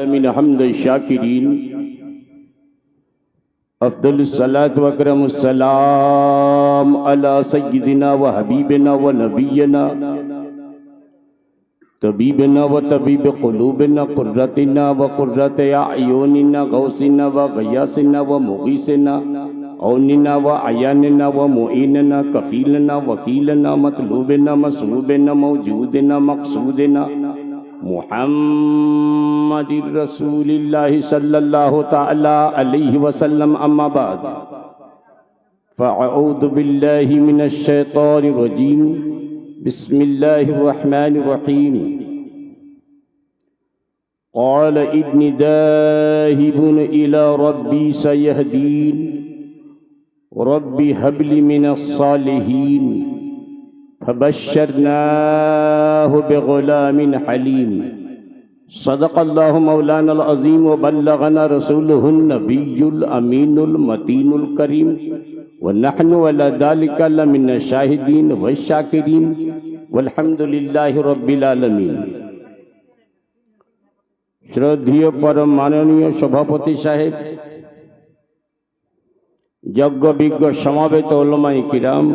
من حمد الشاكرين أفضل الصلاة وأكرم السلام على سيدنا وحبيبنا ونبينا طبيبنا وطبيب قلوبنا قرتنا وقرة أعيننا غوثنا وغياثنا ومغيثنا عوننا وعياننا ومعيننا كفيلنا وكيلنا مطلوبنا مسلوبنا موجودنا مقصودنا محمد رسول الله صلى الله تعالى عليه وسلم. أما بعد فأعوذ بالله من الشيطان الرجيم. بسم الله الرحمن الرحيم. قال إني ذاهب إلى ربي سيهدين ربي هب لي من الصالحين فبشرناه بغلام حليم. صدق الله مولانا العظيم وبلغنا رسوله النبي الأمين المتين الكريم ونحن على ذلك لمن الشاهدين والشاكرين والحمد لله رب العالمين. শ্রদ্ধেয় পরম মাননীয় সভাপতি সাহেব, যজ্ঞ বিজ্ঞ সমাবেত ওলামায়ে কিরাম,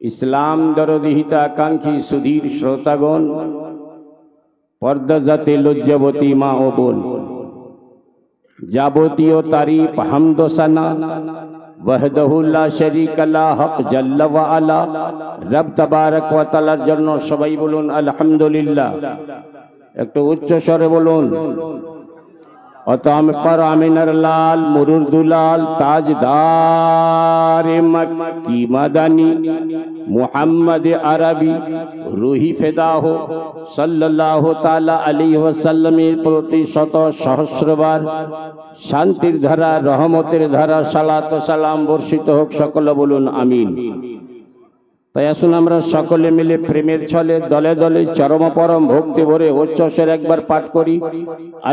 ইসলাম দরদি হিতাকাঙ্ক্ষী সুধীর শ্রোতাগণ, পর্দা জাতে লজ্জাবতী মা ও বোন, যাবতীয় তারিফ হামদ সানা ওয়াহদাহু লা শারীকা লা হক জাল্লা ওয়া আলা রব তাবারক ওয়া তাআলার জন্য সবাই বলুন আলহামদুলিল্লাহ। একটু উচ্চ স্বরে বলুন। অতম পর আমিনার লাল মুরুর দুলাল তাজদার মক্কি মাদানী মুহাম্মদ আরবি রুহি ফেদা হো সাল্লাল্লাহু তাআলা আলাইহি ওয়াসাল্লামের প্রতি শত সহস্রবার শান্তির ধারা রহমতের ধারা সালাত ও সালাম বর্ষিত হোক। সকলে বলুন আমিন। তাই আসুন আমরা সকলে মিলে প্রেমের ছলে দলে দলে চরম পরম ভক্তি ভরে উচ্চস্বরে একবার পাঠ করি,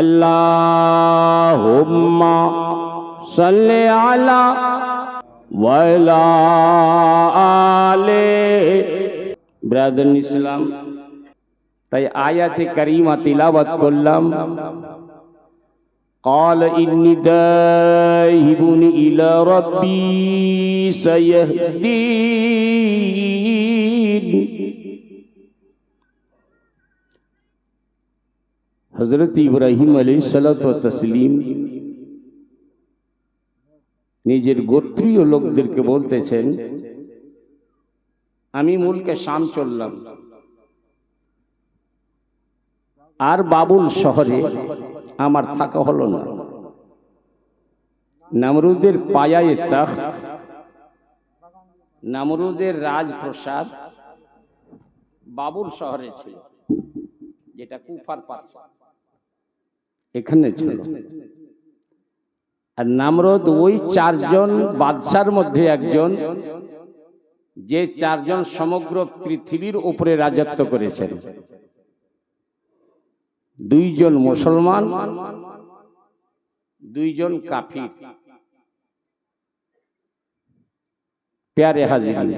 আল্লাহুম্মা সাল্লি আলা ওয়া আলা আলি ব্রাদার ইসলাম। তাই আয়াতে কারিমা তিলাওয়াত করলাম। قال إني ذاهب إلى ربي سيهدين। হযরত ইব্রাহিম আলাইহিসসালাতু ওয়া তাসলিম নিজের গোত্রীয় লোকদেরকে বলতেছেন, আমি মুলকে শাম চললাম, আর বাবুল শহরে আমার থাকা হলো না। নমরুদের পায়ায়ে তখ্ত, নমরুদের রাজপ্রসাদ বাবুল শহরে ছিল, যেটা কুফার পাশে, এখানে ছিল। আর নমরুদ ওই চারজন বাদশার মধ্যে একজন, যে চারজন সমগ্র পৃথিবীর উপরে রাজত্ব করেছেন। দুইজন মুসলমান, দুইজন কাফির। প্যারে হাজিরিন,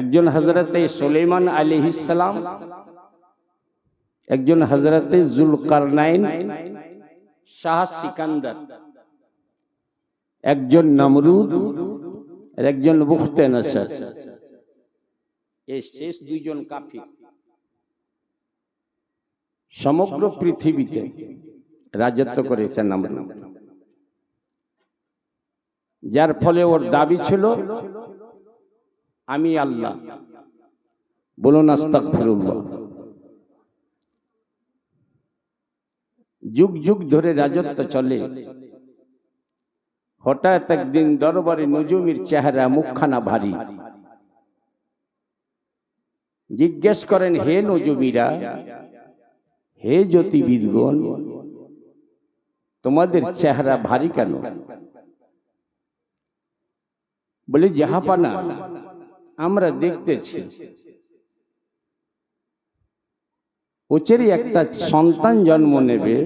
একজন হযরতে সুলাইমান আলাইহিস সালাম, একজন হযরতে যুলকারনাইন শাহ সিকান্দার, একজন নমরুদ আর একজন বুখতে নসর। এই শেষ দুইজন কাফির সমগ্র পৃথিবীতে রাজত্ব করেছেন নমরুদ, যার ফলে ওর দাবি ছিল আমি আল্লাহ। বলুন আস্তাগফিরুল্লাহ। যুগ যুগ ধরে রাজত্ব চলে। হঠাৎ একদিন দরবারে নজুমির চেহারা মুখখানা ভারী। জিজ্ঞেস করেন, হে নজুমিরা, হে জ্যোতির্বিদগণ, তোমাদের চেহারা ভারী কেন? বলে, জাহাপানা, আমরা দেখতেছি ওচেরই একটা সন্তান জন্ম নেবে,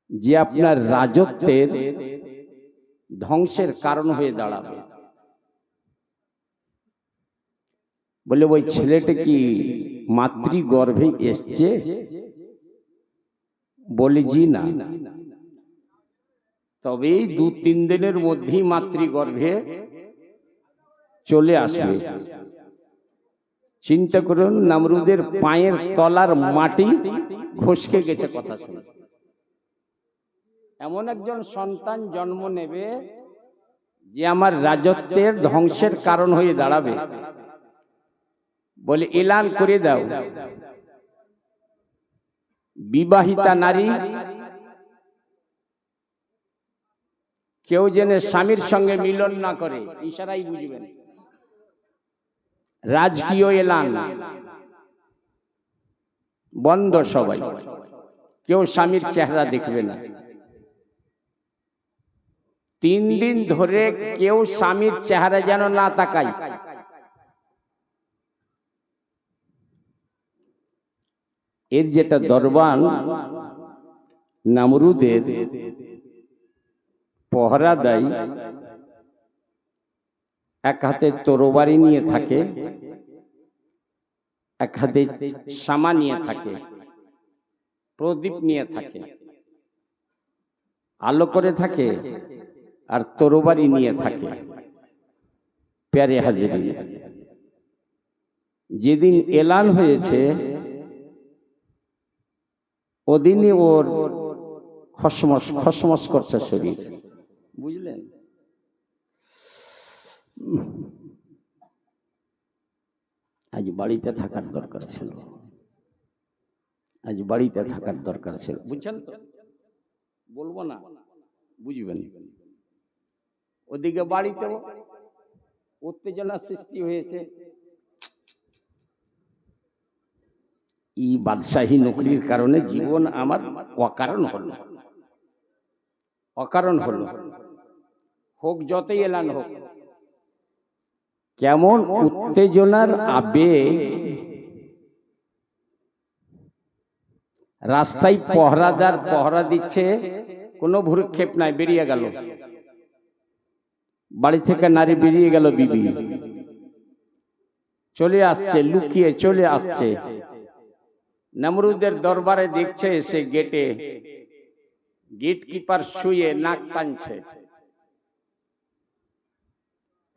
যে আপনার রাজত্বের ধ্বংসের কারণ হয়ে দাঁড়াবে। বলে, ওই ছেলেটা কি মাতৃগর্ভে এসছে? বলে জি না। তবে এই 2-3 দিনের মধ্যেই মাতৃগর্ভে চলে আসবে। চিন্তা করুন, নমরুদের পায়ের তলার মাটি খসকে গেছে কথা শুনে। এমন একজন সন্তান জন্ম নেবে যে আমার রাজত্বের ধ্বংসের কারণ হয়ে দাঁড়াবে। বলে এলান করে দাও, বিবাহিতা নারী কেউ যেন স্বামীর সঙ্গে মিলন না করে, ইশারাই বুঝবেন। রাজকীয় এলান, বন্ধ সবাই, কেউ স্বামীর চেহারা দেখবে না। 3 দিন ধরে কেউ স্বামীর চেহারা যেন না তাকায়। এর যেটা দরবান নমরুদের পহরা দেয়, এক হাতে তরবারি নিয়ে থাকে, এক হাতে শামা নিয়ে থাকে, প্রদীপ নিয়ে থাকে, আলো করে থাকে, আর তরবারি নিয়ে থাকে। প্যারে হাজিরি, যেদিন এলান হয়েছে ওদিনই ওর খসমস খসমস করছে শরীর, বুঝলেন? আজ বাড়িতে থাকার দরকার ছিল, আজ বাড়িতে থাকার দরকার ছিল, বুঝছেন তো? বলবো না, বুঝবেন। ওদিকে বাড়িতেও উত্তেজনা সৃষ্টি হয়েছে। এই বাদশাহী নকরির কারণে জীবন আমার অকারণ হলো, অকারণ হলো। হোক যতই এলান হোক, কেমন উত্তেজনার আবেগ। রাস্তায় পহরাদার পহরা দিচ্ছে, কোনো ভ্রুক্ষেপ নাই, বেরিয়ে গেল বাড়ি থেকে নারী, বেরিয়ে গেল বিবি, চলে আসছে, লুকিয়ে চলে আসছে। নমরুদের দরবারে দেখছে, এসে গেটে গেট কিপার শুয়ে নাক টানছে,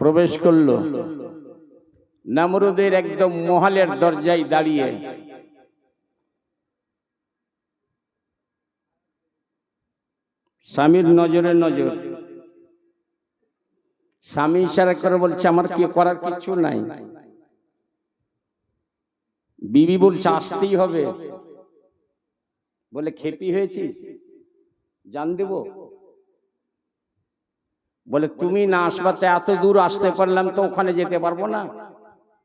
প্রবেশ করলো। নমরুদের একদম মহলের দরজায় দাঁড়িয়ে, স্বামীর নজরে নজর। স্বামী ইশারা করে বলছে আমার কি করার কিছু নাই। বিবি বলছে আসতেই হবে। বলে খেপি হয়েছিস, জান দেব? বলে তুমি না আসবাতে এত দূর আসতে পারলাম তো ওখানে যেতে পারবো না।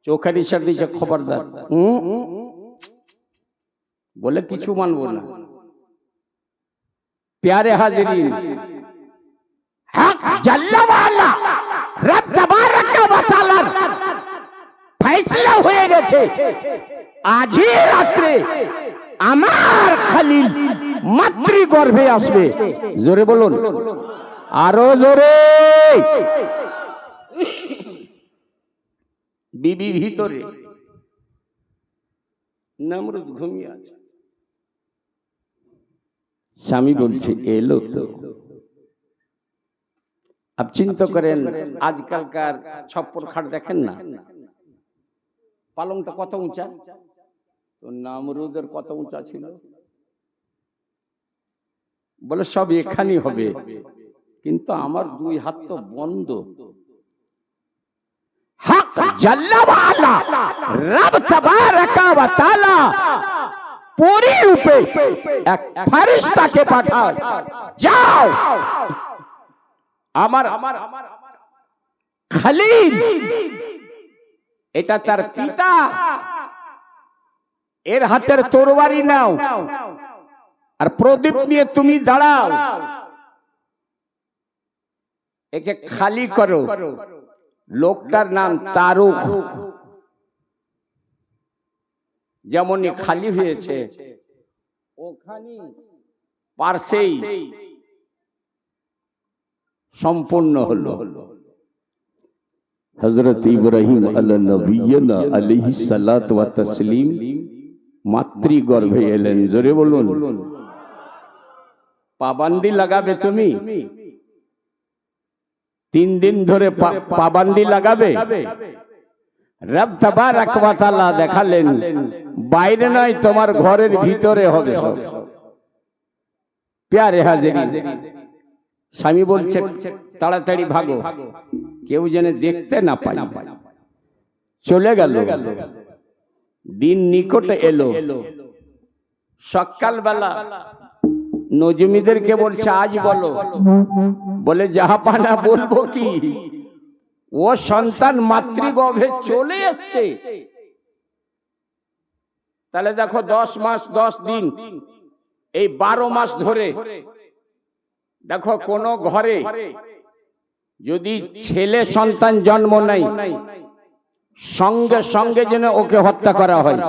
চোখের ইশারা দিয়েছে খবরদার। বলে কিছু মানবো না। প্যারে হাজিরিন, হক জাল্লা ওয়ালা রব তবারক ওয়া তাআলার ফয়সালা হয়ে গেছে। আজই রাতে আমার খলিল মাতৃগর্ভে আসবে। জোরে বলুন, আরো জোরে। বিবি ভিতরে, নমরুদ ঘুমিয়ে আছে। স্বামী বলছে এলো তো। আপ চিন্তা করেন, আজকালকার ছপ্পর খাট দেখেন না, পালংটা কত উঁচা, তো নমরুদের কত উঁচা ছিল। বলে সব এখানেই হবে, কিন্তু আমার 2 হাত তো বন্ধ। হক জাল্লা ওয়ালা রব তবারক ওয়া তাআলা पूरी रूपे एक फरिश्ता के पाठाओ, जाओ আমার খলিল, এটা তার পিতা, এর হাতের তরবারি নাও আর প্রদীপ নিয়ে তুমি দাঁড়াও, একে খালি করো। লোকটার নাম তারুক। যেমনই খালি হয়েছে, ওখানে পার্শ্বেই সম্পূর্ণ হলো। হযরত ইব্রাহিম আলাইহিন্নবিয়্যিনা আলাইহিস সালাতু ওয়া তাসলিম মাতৃগর্ভে এলেন। জোরে বলুন। পাবন্দি লাগাবে তুমি? 3 দিন ধরে পাবন্দি লাগাবে? রব তাবারাক ওয়া তাআলা দেখালেন বাইরে নয়, তোমার ঘরের ভিতরে হবে সব। প্যারে হাজিরিন, স্বামী বলছে তাড়াতাড়ি ভাগো, কেউ যেন দেখতে না পায়। চলে গেল। দিন নিকটে এলো। সকালবেলা নজমিদেরকে বলছে আজ বলো। বলে জাহাপানা বলবো কি, ও সন্তান মাতৃগর্ভে চলে এসছে। তাহলে দেখো 10 মাস 10 দিন, এই 12 মাস ধরে দেখো কোন ঘরে যদি ছেলে সন্তান জন্ম নেয়, সঙ্গে সঙ্গে যেন ওকে হত্যা করা হয়,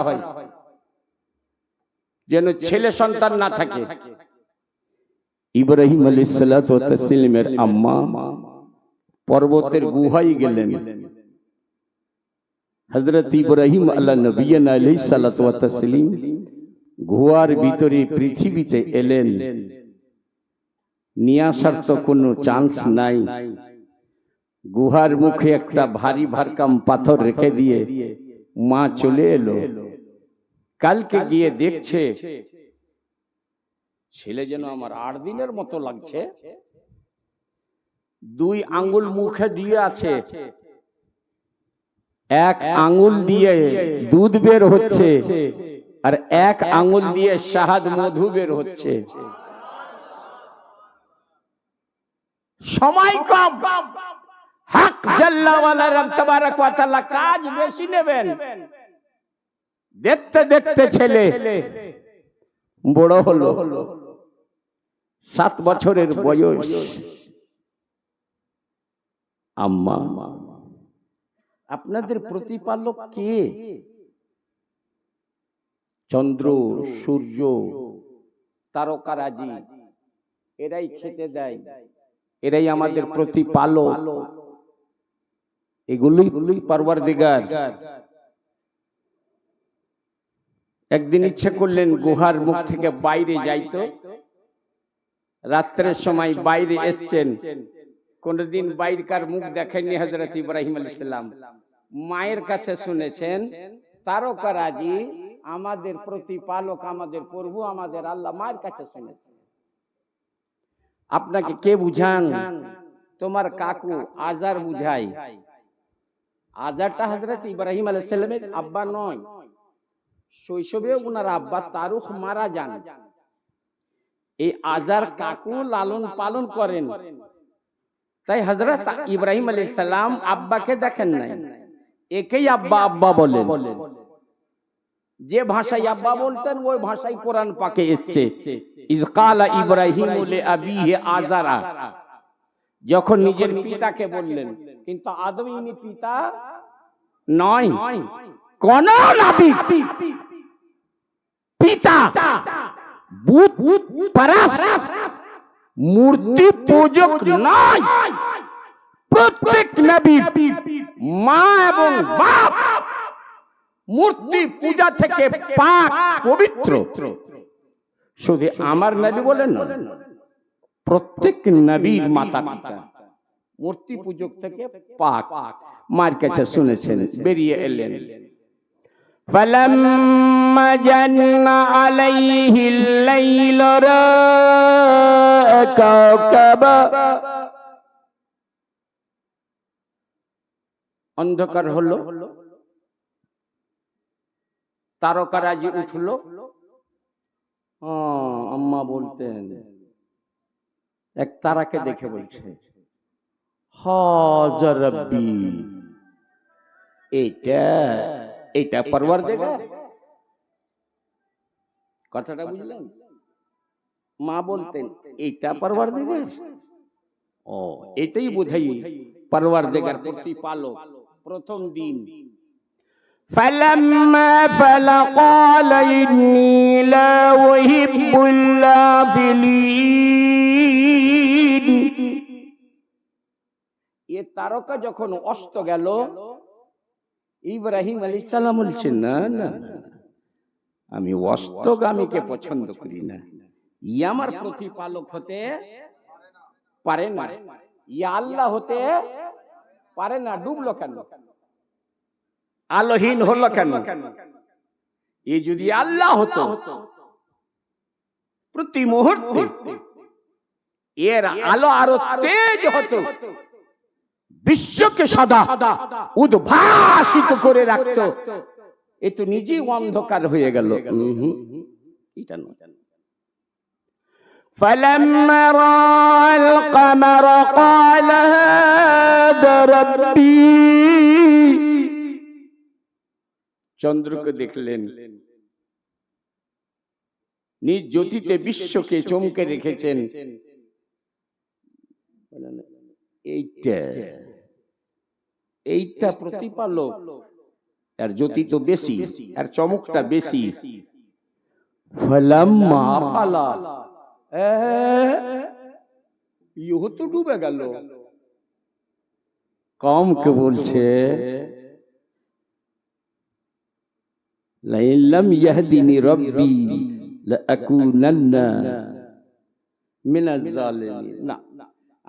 যেন ছেলে সন্তান না থাকে। ইব্রাহিম আলাইহিস সালাতু ওয়া তাসলিমের আম্মা পর্বতের গুহায় গেলেন। হযরত ইব্রাহিম আলাইহিন আলাইহিস সালাতু ওয়া তাসলিম গুহার ভিতরে পৃথিবীতে এলেন। নিয়ে আসার তো কোনো চান্স নাই। গুহার মুখে একটা ভারী ভারকাম পাথর রেখে দিয়ে মা চলে এলো। কালকে গিয়ে দেখছে ছেলে যেন আমার 8 দিনের মতো লাগছে। 2 আঙ্গুল মুখে দিয়ে আছে, 1 আঙ্গুল দিয়ে দুধ বের হচ্ছে, আর 1 আঙ্গুল দিয়ে শাহাদ মধু বের হচ্ছে। সময় কম, হক জাল্লা ওয়ালা রব তাবারাক ওয়া তাআলা কাজ বেশি নেবেন। দেখতে দেখতে ছেলে বড় হলো। 7 বছরের বয়স। আম্মা, আপনাদের প্রতিপালক কে? চন্দ্র, সূর্য, তারকারাজি, এরাই খেতে দেয়, এরাই আমাদের প্রতিপালক। এগুলোই পরওয়ারদিগার। একদিন ইচ্ছে করলেন গুহার মুখ থেকে বাইরে যাইতো। রাত্রের সময় বাইরে এসছেন। কোনদিন বাইরকার মুখ দেখেননি হযরত ইব্রাহিম আলাইহিস সালাম। মায়ের কাছে শুনেছেন তারকারাজি আমাদের প্রতিপালক, আমাদের প্রভু, আমাদের আল্লাহ। মায়ের কাছে শুনেছেন। আপনাকে কে বুঝান? তোমার কাকু আজার বুঝাই। আজারটা হযরত ইব্রাহিম আলাইহিস সালামের আব্বা নয়। শৈশবে ওনার আব্বা তারুখ মারা যান। এই আজার কাকু লালন পালন করেন। তাই হযরত ইব্রাহিম আলাইহিস সালাম আব্বাকে দেখেন নাই, একেই আব্বা আব্বা বলেন। যে ভাষায় আব্বা বলতেন ওই ভাষায় কোরআন পাকে এসেছে, ইজ ক্বালা ইব্রাহিমু লিআবিহি আযারা, যখন নিজের পিতাকে বললেন। কিন্তু আদৌ ইনি পিতা নয়, কোন নবী পিতা বুত পরস্ত মূর্তি পূজক নয়। প্রত্যেক নবী মা এবং বাপ মূর্তি পূজা থেকে পাক পবিত্র। শুধু আমার নবী বলেন না, প্রত্যেক নবীর মাতা পিতা মূর্তি পূজক থেকে পাক। মার কাছে শুনেছেন, বেরিয়ে এলেন। فلما جن عليه الليل رأى كوكبا, অন্ধকার হলো, তারকারাজি উঠলো। আম্মা বলতেন, এক তারাকে দেখে বলছে হাযা রাব্বি, এটা পরওয়ারদিগার। কথাটা বুঝলেন? মা বলতেন এটা পরওয়ারদিগার। এটাই বোঝাই পরওয়ারদিগার, প্রতিপালক। প্রথম দিন فلما فل قال إني لا أحب الآفلين, এ তারকা যখন অস্ত গেল, ইব্রাহিম আলাইহিস সালাম বলছেন, না না আমি অস্তগামীকে পছন্দ করি না, ই আমার প্রতিপালক হতে পারে না, ই আল্লাহ হতে পারে না। ডুবলো কেন, আলোহীন হলো কেন? এ যদি আল্লাহ হতো, প্রতি মুহূর্তে এর আলো আরো তেজ হতো, বিশ্বকে সদা উদ্ভাসিত করে রাখতো। এ তো নিজেই অন্ধকার হয়ে গেল। এটা নয়। فلما رأى القمر قال هذا ربي, চন্দ্রকে দেখলেন, নিজ জ্যোতিতে বিশ্বকে চমকে রেখেছেন। এইটা প্রতিপালক, আর জ্যোতি তো বেশি, আর চমকটা বেশি। ফালাম্মা আফালা, ইহো তো ডুবে গেল। কওমকে বলছে, লাইন লাম ইয়াহদিনি রাব্বি লাআকুনান্না মিনাজ জালিমিন। না,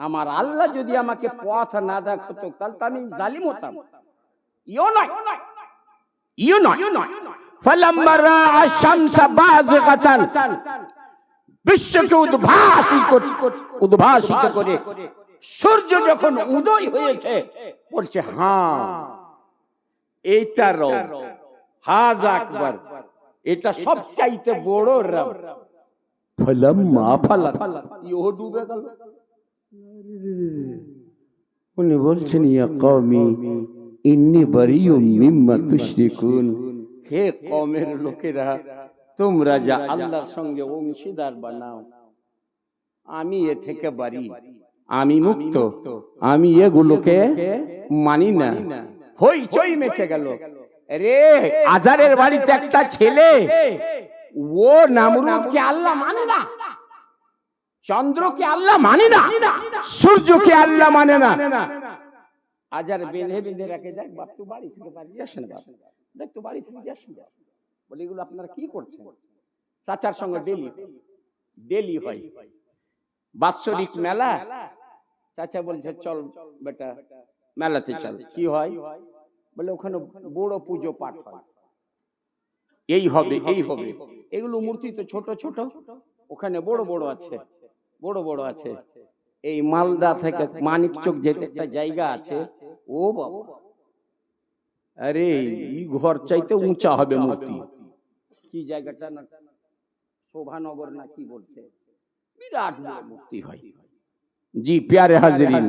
আমার আল্লাহ যদি আমাকে পথ না দেখাতো তাহলে আমি জালিম হতাম। ইও নয়, ইও নয়। ফালাম্মা রাআ শামসা বাযিগাতান, বিশ্বকে উদ্ভাসিত করে সূর্য যখন উদয় হয়েছে, বলছে হ্যাঁ এইটা রব, হাযা আকবার, এটা সবচাইতে বড় রব। ফালাম্মা আফালা, ইও ডুবে গেল। উনি বলছেন, ইয়া কওমি ইন্নী বারিউম মিম্মা তুশরিকুন, হে কওমের লোকেরা, তোমরা যা আল্লাহর সঙ্গে অংশীদার বানাও, আমি এ থেকে বারি, আমি মুক্ত, আমি এগুলোকে মানি না। হইচই মেচে গেল। রে আজারের বাড়িতে একটা ছেলে, ও নামরুদকে আল্লাহ মানে না, চন্দ্রকে আল্লাহ মানে না, সূর্যকে আল্লাহ মানে না। আজার বেঁধে বেঁধে রাখে, দেখ বাপ তুই বাড়ি থেকে বাড়ি যাস না, বাপ দেখ তুই বাড়ি থেকে যাস না। বলে এগুলো আপনারা কি করছেন? চাচার সঙ্গে ডেলি হয় বাৎসরিক মেলা। চাচা বলছে চল বেটা মেলাতে চল। কি হয়? বলে ওখানে বড় পুজো পাঠ হয়, এই হবে এই হবে। এগুলো মূর্তি তো ছোট ছোট, ওখানে বড় বড় আছে, বড় বড় আছে। এই মালদা থেকে মানিকচক যেতে একটা জায়গা আছে, ও বাবা, আরে এই ঘর চাইতে উঁচা হবে মূর্তি। কি জায়গাটা না, শোভানগর না কি বলছে, বিরাট মূর্তি হয়। জি প্যারে হাজরিন,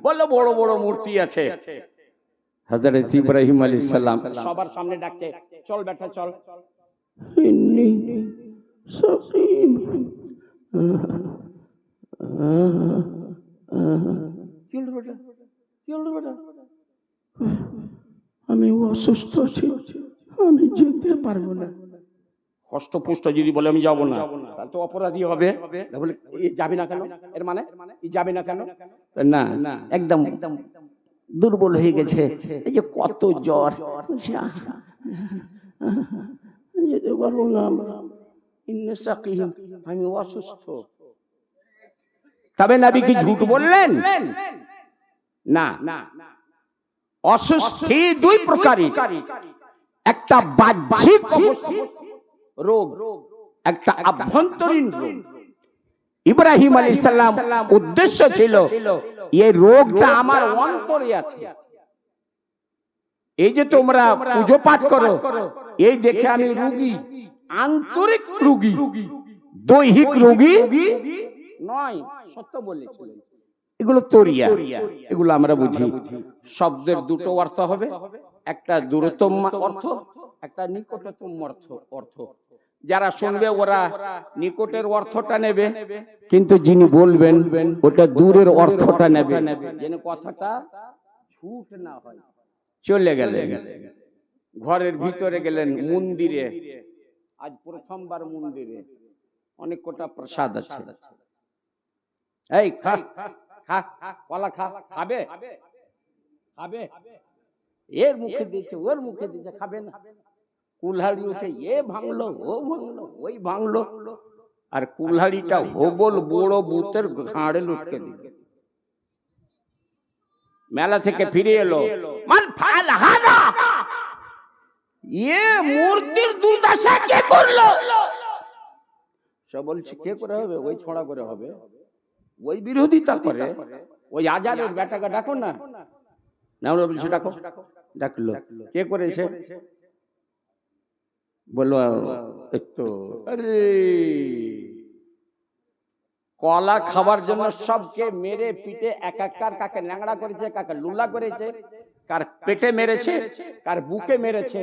বলো বড় বড় মূর্তি আছে। হযরত ইব্রাহিম আলাইহিস সালাম সবার সামনে ডাকছে, চল বেটা চল। ইন্নী সাকিম, আমি অসুস্থ আছি, আমি যেতে পারবো না। কষ্টপুষ্ট যদি বলে আমি যাব না, তাহলে তো অপরাধী হবে। বলে যাবি না কেন? এর মানে যাবি না কেন? না, একদম দুর্বল হয়ে গেছে, এই যে কত জ্বর, যেতে পারবো না, আমি অসুস্থ। তবে নবী কি ঝুট বললেন? না, অসুস্থি দুই প্রকারই, একটা বাহ্যিক রোগ, একটা আভ্যন্তরীণ রোগ। ইব্রাহিম আলাইহিস সালাম উদ্দেশ্য ছিল এই রোগটা আমার অন্তরে আছে। এই যে তোমরা পুজো পাঠ করো, এই দেখে আমি রোগী, আন্তরিক রোগী, দৈহিক রোগী নয়। সত্য বলেছিলেন। এগুলো তরিয়া, এগুলো আমরা বুঝি। শব্দের দুটো অর্থ হবে, একটা দূরতম অর্থ, একটা নিকটতম অর্থ। যারা শুনবে ওরা নিকটের অর্থটা নেবে, কিন্তু যিনি বলবেন ওটা দূরের অর্থটা নেবে, যেন কথাটা ছুট না হয়। চলে গেলেন ঘরের ভিতরে, গেলেন মন্দিরে, আজ প্রথমবার মন্দিরে, অনেক কটা প্রসাদ আছে। এই খা খা কলা খা, খাবে? খাবে? এর মুখে দিয়েছে, ওর মুখে দিয়েছে, খাবে না। কুলহাড়ি উঠে এ ভাঙলো, ও ভাঙলো, ওই ভাঙলো, আর কুলহাড়িটা হোবল বড় বুতের ঘাড়ে লুটকে দিল। মেলা থেকে ফিরে এলো, মান ফাল হাদা, এ মূর্তির দুর্দশা কে করলো? সব বলছে কে করে হবে? ওই ছড়া করে হবে, ওই বিরোধিতা করে, ওই আজারের বেটাকে ডাকো না। না বলছে ডাকো, ডাকলো। কে করেছে? বললো একটু, আরে কলা খাবার জন্য সবকে মেরে পিটে এক একবার, কাকে ন্যাংড়া করেছে, কাকে লুলা করেছে, কার পেটে মেরেছে, কার বুকে মেরেছে,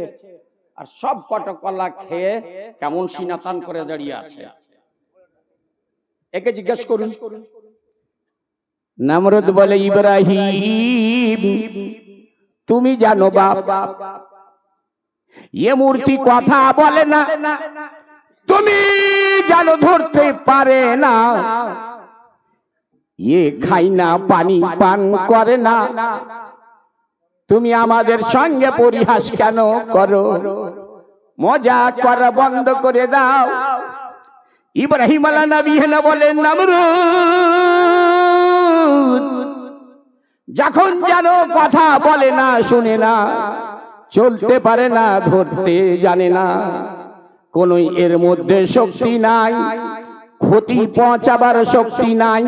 আর সব কটা কলা খেয়ে কেমন সিনাতান করে দাঁড়িয়ে আছে। একে জিজ্ঞেস করুন। নমরুদ বলে, ইব্রাহিম তুমি জানো বাপ, এ মূর্তি কথা বলে না, তুমি জানো ধরতে পারে না, এ খাই না, পানি পান করে না, তুমি আমাদের সঙ্গে পরিহাস কেন করো? মজা করা বন্ধ করে দাও। ইব্রাহিম আলাইহিস সালাম বলেন, নমরুদ যখন জানো কথা বলে না, শুনে না, চলতে পারে না, ধরতে জানে না, কোন এর মধ্যে শক্তি নাই, ক্ষতি পৌঁছাবার শক্তি নাই,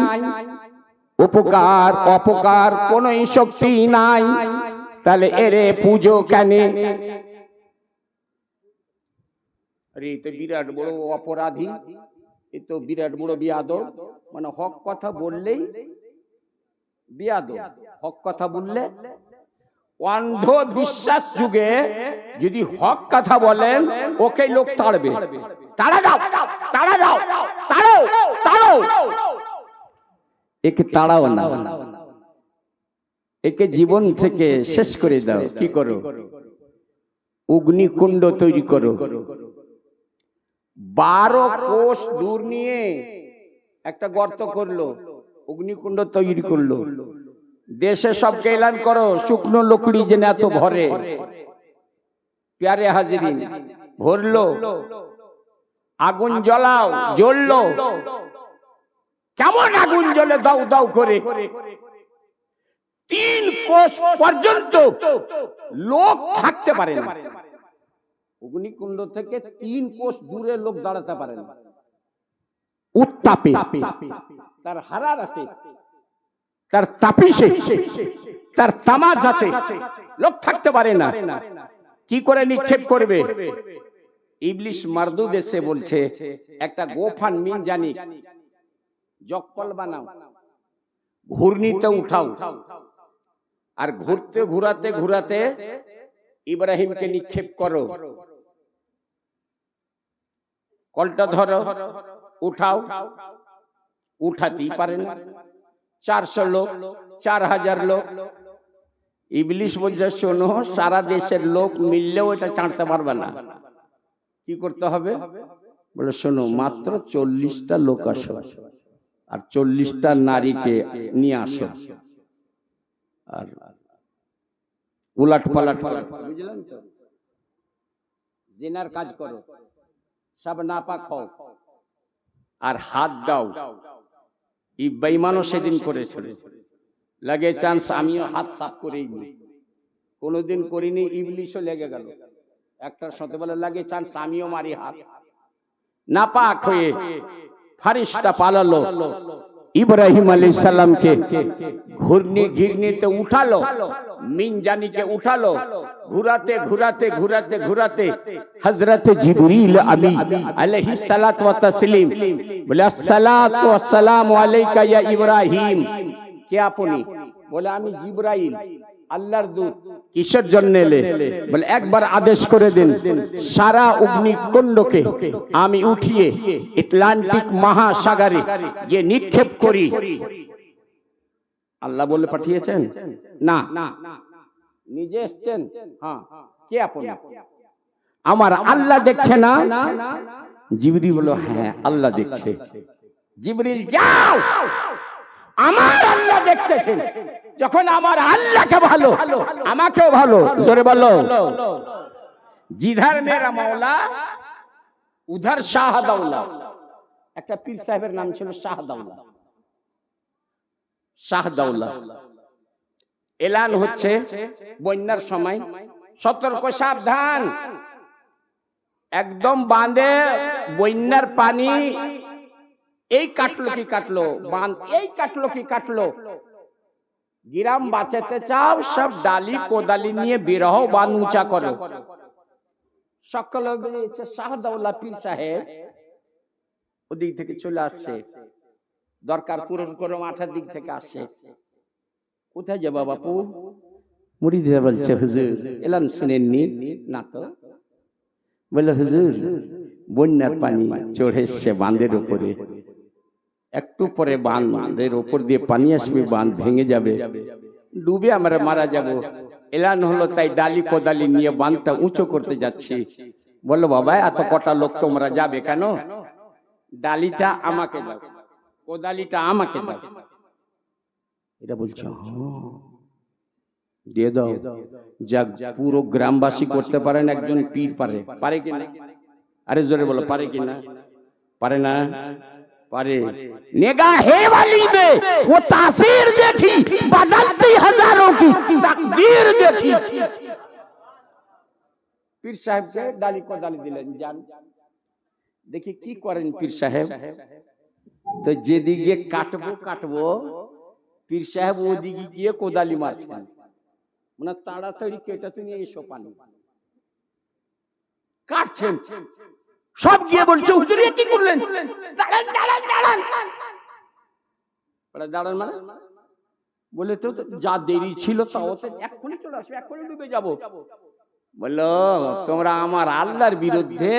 উপকার অপকার কোন শক্তি নাই, তাহলে এরে পুজো কেন? আরে তো বিরাট বড় অপরাধী, এ তো বিরাট বড় বিয়াদব। মানে হক কথা বললেই বিয়াদব, হক কথা বললে। অন্ধ বিশ্বাস যুগে যদি হক কথা বলেন, ওকে লোক তাড়বে, তাড়া দাও, তাড়া দাও, তাড়াও, তাড়াও। একে তাড়াও না, একে জীবন থেকে শেষ করে দাও। কি করো? অগ্নিকুণ্ড তৈরি করো, 12 কোষ দূর নিয়ে একটা গর্ত করলো, অগ্নিকুণ্ড তৈরি করলো। দেশে সবকে এলান করো, শুকনো লকড়ি যেন এত ভরে। প্যারে হাজিরিন, ভরলো, আগুন জ্বলাও, জ্বললো। কেমন আগুন জ্বলে দাউ দাউ করে, 3 কোষ পর্যন্ত লোক থাকতে পারে না। অগ্নিকুণ্ড থেকে 3 কোষ দূরে লোক দাঁড়াতে পারে না। উত্তাপে, তার হারারাতে, তার তাপিসে, তার তামাজাতে লোক থাকতে পারে না। কি করে নিক্ষেপ করবে? ইবলিশ মারদুদ এসে বলছে, একটা গোফান মিন জানি জক্কল বানাও, ঘূর্ণিতে উঠাও, আর ঘুরতে ঘুরাতে ঘুরাতে ইব্রাহিমকে নিক্ষেপ করো। কলটা ধরো, উঠাও, উঠাতেই পারে না। 400 লোক, 4000 লোক। ইবলিশ বলছে, শোনো, সারা দেশের লোক মিললেও এটা চাঁটতে পারবে না। কি করতে হবে? বলে, শোনো, মাত্র 40টা লোক আসো, আর 40টা নারীকে নিয়ে আসো, আর উলাট পালাট, বুঝলেন তো, জিনার কাজ করো, সব নাপাক হও, আর হাত দাও। এই বেঈমানও সেদিন করেছিল। লাগে চান্স আমিও হাত সাফ করেই নি, কোনোদিন করিনি, ইবলিশও লেগে গেল। একটার সাথে বলে, লাগে চান্স আমিও মারি হাত। নাপাক হয়ে ফারিস্তা পালালো, ইব্রাহিম আলাইহিস সালামকে ঘিরনিতে উঠালো, মিনজানিকে উঠালো। ঘুরাতে ঘুরাতে ঘুরাতে ঘুরাতে হযরত জিবরিল আমিন আলাইহিস সালাতু ওয়া তাসলিম বলে, আসসালাতু ওয়াসসালামু আলাইকা ইয়া ইব্রাহিম। কে আপনি? বলে, আমি জিবরাইল, আল্লাহর দূত। কিসের জন্য এলে? বলে, একবার আদেশ করে দিন, সারা অগ্নিকুণ্ডকে আমি উঠিয়ে আটলান্টিক মহাসাগরে গিয়ে নিক্ষেপ করি। আল্লাহ বলে পাঠিয়েছেন? না, নিজে এসেছেন। হ্যাঁ, কে আপনি? আমার আল্লাহ দেখছে না? জিবরিল বলল, হ্যাঁ, আল্লাহ দেখছে। জিবরিল, যাও, আমার আল্লাহ দেখতেছেন। যখন আমার আল্লাহকে ভালো, আমাকেও ভালো। জোরে বলো। জিধার মেরা মাওলা উধার শাহদাউলা। একটা পীর সাহেবের নাম ছিল শাহদাউলা। শাহদাউলা এলান হচ্ছে বন্যার সময়, সতর্ক সাবধান, একদম বাঁধে বন্যার পানি এই কাটলো কি কাটলো, বাঁধ এই কাটলো কি কাটলো। গ্রাম বাঁচাতে চাও, সব ডালি কোদালি নিয়ে বের হও, বাঁধ উঁচা করো। সকল শাহদাউলা পীর সাহেব ওদিক থেকে চলে আসছে, দরকার পূরণ করে মাথার দিক থেকে আসছে। কোথায় যাবা বাপু? মুরিদরা বলছে হুজুর এলান শুনেননি? না তো। বললো হুজুর বন্যার পানি চড়ে এসছে বাঁধের উপরে, একটু পরে বাঁধের উপর দিয়ে পানি আসবে, বাঁধ ভেঙে যাবে, ডুবে আমরা মারা যাব। এলান হলো, তাই ডালি কোদালি নিয়ে বাঁধটা উঁচু করতে যাচ্ছি। বললো বাবা এত কটা লোক তোমরা যাবে কেন? ডালিটা আমাকে দাও, কোদালিটা আমাকে দাও। এটা বলছে দিয়ে দাও। যাক, পুরো গ্রামবাসী করতে পারেন, একজন পীর পারে। পারে কিনা? আরে জোরে বলো, পারে কিনা? পারে না? পারে। निगाहे वाली में वो तासीर देखी, बदलती हजारों की तकदीर देखी। পীর সাহেবকে ডালি কোদালি দিলেন, যান দেখি কি করেন পীর সাহেব। তো যেদিকে কাটবো পীর সাহেব ওদিকে গিয়ে কোদালি মারছেন, মানে তাড়াতাড়ি কেটে তুমি এসো পানি কাটছেন। সব গিয়ে বলছে হুজুর এ কি করলেন? দাঁড়ান দাঁড়ান দাঁড়ান। দাঁড়ান মানে বলে তো যা দেরি ছিল তাও তো এক্ষুনি চলে আসবে, এক্ষুনি ডুবে যাবো। বললো তোমরা আমার আল্লাহর বিরুদ্ধে,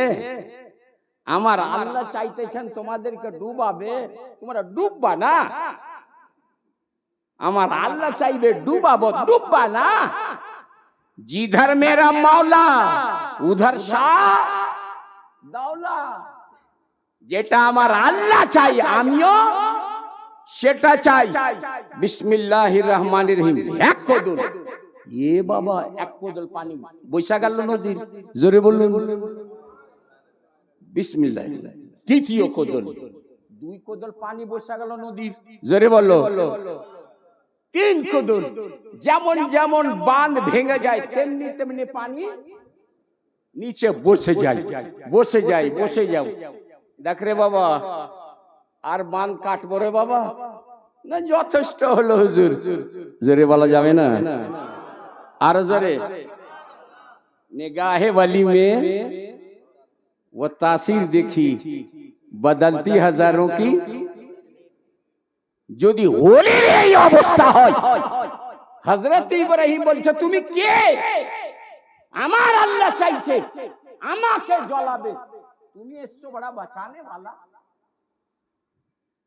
আমার আল্লাহ চাইতেছেন তোমাদেরকে ডুবাবে, তোমরা ডুববা না। আমার আল্লাহ চাইবে ডুবাবো, ডুববা না। जिधर मेरा मौला उधर शाह दौला। যেটা আমার আল্লাহ চাই আমিও সেটা চাই। বিসমিল্লাহির রহমানির রহিম। এক কোদল, এ বাবা এক কোদল পানি বৈশা গেল নদীর। জোরে বললেন বিসমিল্লাহ। দ্বিতীয় কোদল, দুই কোদল পানি বৈশা গেল নদীর। জোরে বললো। তিন কোদল, যেমন যেমন বাঁধ ভেঙে যায় তেমনি তেমনি পানি নিচে বসে যায়, বসে যায়, বসে যাও। দেখ রে বাবা আর বাঁধ কাটবো রে বাবা না, যথেষ্ট হলো হুজুর। জোরে বলা যাবে না? আর জোরে। निगाहे वाली में वो तासीर देखी, बदलती हजारों की। যদি হোলির এই অবস্থা হয়, হযরত ইব্রাহিম বলছে তুমি কে? আমার আল্লাহ চাইছে আমাকে জ্বলাবে, তুমি এসছো বড় বাঁচানে वाला,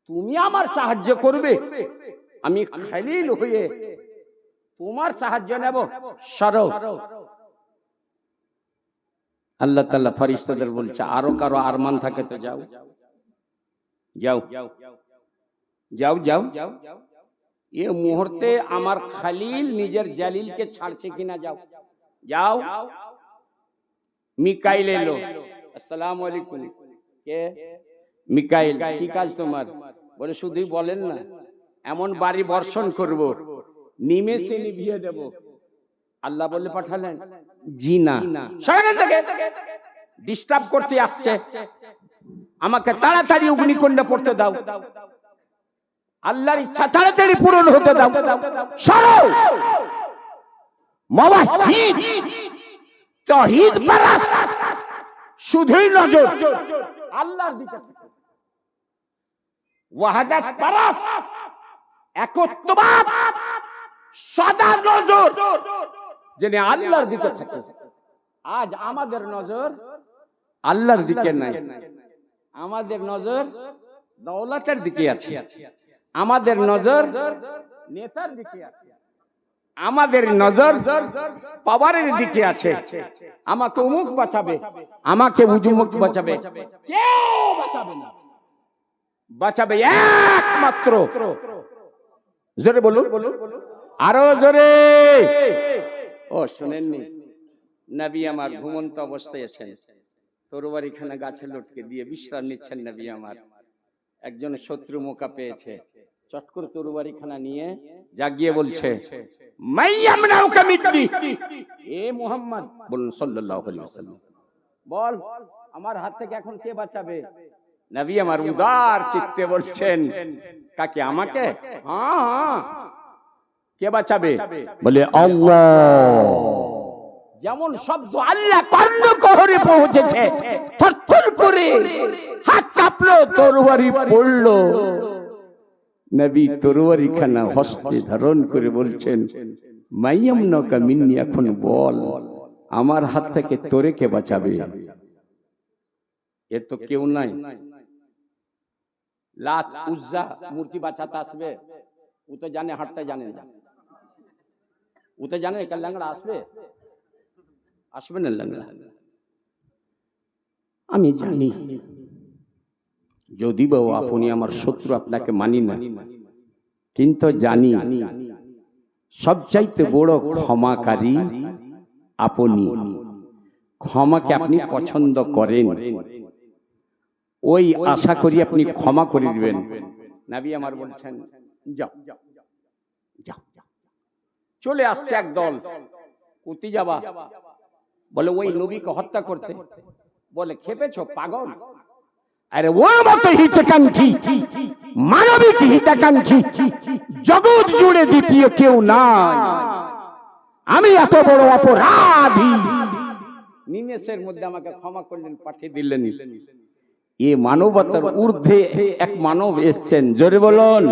তুমি আমার সাহায্য করবে, আমি খলিল হয়ে তোমার সাহায্য নেব। সরো। আল্লাহ তাআলা ফেরেশতাদের বলছে আরো কারো আরমান থাকে তো যাও যাও যাও যাও। এ মুহূর্তে আমার খলিল নিজের জালিলকে ছাড়ছে কিনা, যাও যাও। মিকাইল এলো। আসসালামু আলাইকুম। কে? মিকাইল। কি কাজ তোমার? বলে শুধুই বলেন না, এমন বাড়ি বর্ষণ করব নিমেষে নিভিয়ে দেব। আল্লাহ বলে পাঠালেন জি না, ডিস্টার্ব করতে আসছে, আমাকে তাড়াতাড়ি অগ্নিকুণ্ডে পড়তে দাও, আল্লাহর ইচ্ছা তাড়াতাড়ি পূরণ হতে দাও। সরো। মুওয়াহিদ তাওহীদ পারাস্ত, শুধুই নজর আল্লাহর দিকে, ওয়াহদাত পারাস্ত, একত্ববাদ, সদা নজর যেন আল্লাহর দিকে থাকে। আজ আমাদের নজর আল্লাহর দিকে নাই, আমাদের নজর দৌলতের দিকে আছে, আমাদের নজর নেতার দিকে আছে, আমাদের নজর পাওয়ারের দিকে আছে। আমাকে অমুক বাঁচাবে, আমাকে উজুমুক বাঁচাবে, কেউ বাঁচাবে না। বাঁচাবে একমাত্র জোরে বলুন, আরো জোরে। ও শুনেননি, নবী আমার ঘুমন্ত অবস্থায় আছেন, তরবারিখানা গাছে লটকে দিয়ে বিশ্রাম নিচ্ছেন নবী আমার। একজন শত্রু মোকা পেয়েছে, চট করে তরবারিখানা নিয়ে জাগিয়ে বলছে, মাইয়ামনাউকা মিতলি, এ মুহাম্মদ বলুন সাল্লাল্লাহু আলাইহি ওয়াসাল্লাম, বল আমার হাত থেকে এখন কে বাঁচাবে? নবী আমার উদার চিত্তে বলছেন, কাকে? আমাকে? হ্যাঁ, কে বাঁচাবে? বলে আল্লাহ। যেমন শব্দ আল্লাহ কর্ণকুহরে পৌঁছেছে, থরথর করে হাত কাঁপলো, তরবারি পড়লো। নবী তরবারিখানা হস্তে ধারণ করে বলছেন, মাইয়ামনাকা মিন্নি, এখন বল আমার হাত থেকে তোরে কে বাঁচাবে? এ তো কেউ নাই। লাত উজ্জা মূর্তি বাঁচাতে আসবে, ও তো জানে হাঁটতে জানে না, ও তো জানে এটা ল্যাংড়া আসবে, আসবে না ল্যাংড়া। আমি জানি যদি বাবু আপনি আমার শত্রু, আপনাকে মানি না, কিন্তু জানি সবচাইতে বড় ক্ষমাকারী আপনি। ক্ষমাকে আপনি পছন্দ করেন, ওই আশা করি আপনি ক্ষমা করে দিবেন। নবী আমার বলছেন, যাও যাও। চলে আসছে একদল, কোথায় যাবা? বলে ওই নবীকে হত্যা করতে। বলে খেপেছো পাগল? আরে ওর মতো হিতাকাঙ্ক্ষী, মানবিক হিতাকাঙ্ক্ষী জগৎ জুড়ে দ্বিতীয় কেউ নাই। আমি এত বড় অপরাধী, নিমেষের মধ্যে আমাকে ক্ষমা করলেন, পাঠিয়ে দিলেন। এ মানবতার ঊর্ধ্বে এক মানব এসছেন, জোরে বলুন,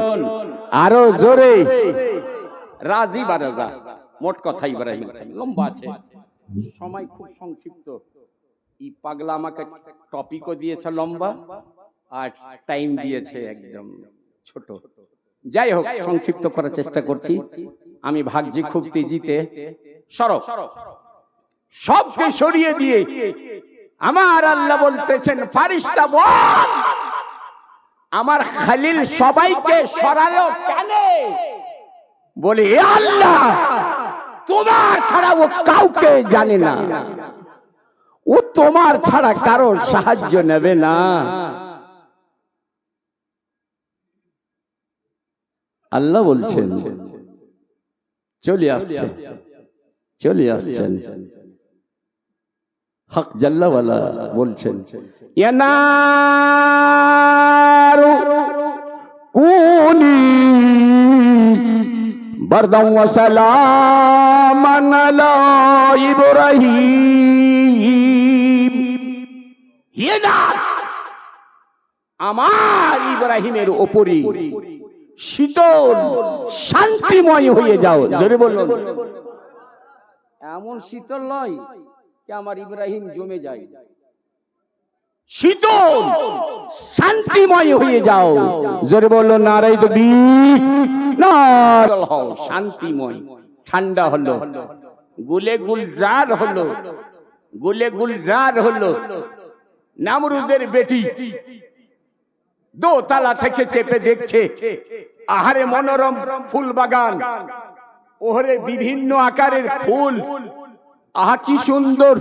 আরো জোরে। রাজি বা রাজা, মোট কথা ইব্রাহিম লম্বা আছে, সময় খুব সংক্ষিপ্ত। এই পাগলা আমাকে টপিকও দিয়েছে লম্বা, আর টাইম দিয়েছে একদম ছোট। যাই হোক, সংক্ষিপ্ত করার চেষ্টা করছি। আমি ভাগছি খুব তেজিতে। সরব সবকে সরিয়ে দিয়ে আমার আল্লাহ বলতেছেন, ফারিস্তা বল আমার খলিল সবাইকে সরালো কেন? বলে এ আল্লাহ, তোমার ছাড়া ও কাউকে জানে না, ও তোমার ছাড়া কারোর সাহায্য নেবে না। আল্লাহ বলছেন, চলে আসছেন, চলে আসছেন। হক জাল্লাওয়ালা বলছেন, ইয়া নারু কুনি বারদান ওয়া সালামান আলা ইব্রাহিম। ইয়া নার, আমার ইব্রাহিমের উপরে শীতল শান্তিময় হয়ে যাও। জোরে বলুন। এমন শীতল নয় যে আমার ইব্রাহিম জমে যায়, শীতল শান্তিময় হয়ে যাও। জোরে বলুন নারায়ে তাকবীর, নারায়ে হও। শান্তিময়, ঠান্ডা হলো, গুলে গুলজার হলো, গুলে গুলজার হলো। নামরুদের বেটি দোতলা থেকে চেপে দেখছে, আহারে মনোরম ফুল বাগান, ওহরে বিভিন্ন আকারের ফুল, আহা কি সুন্দর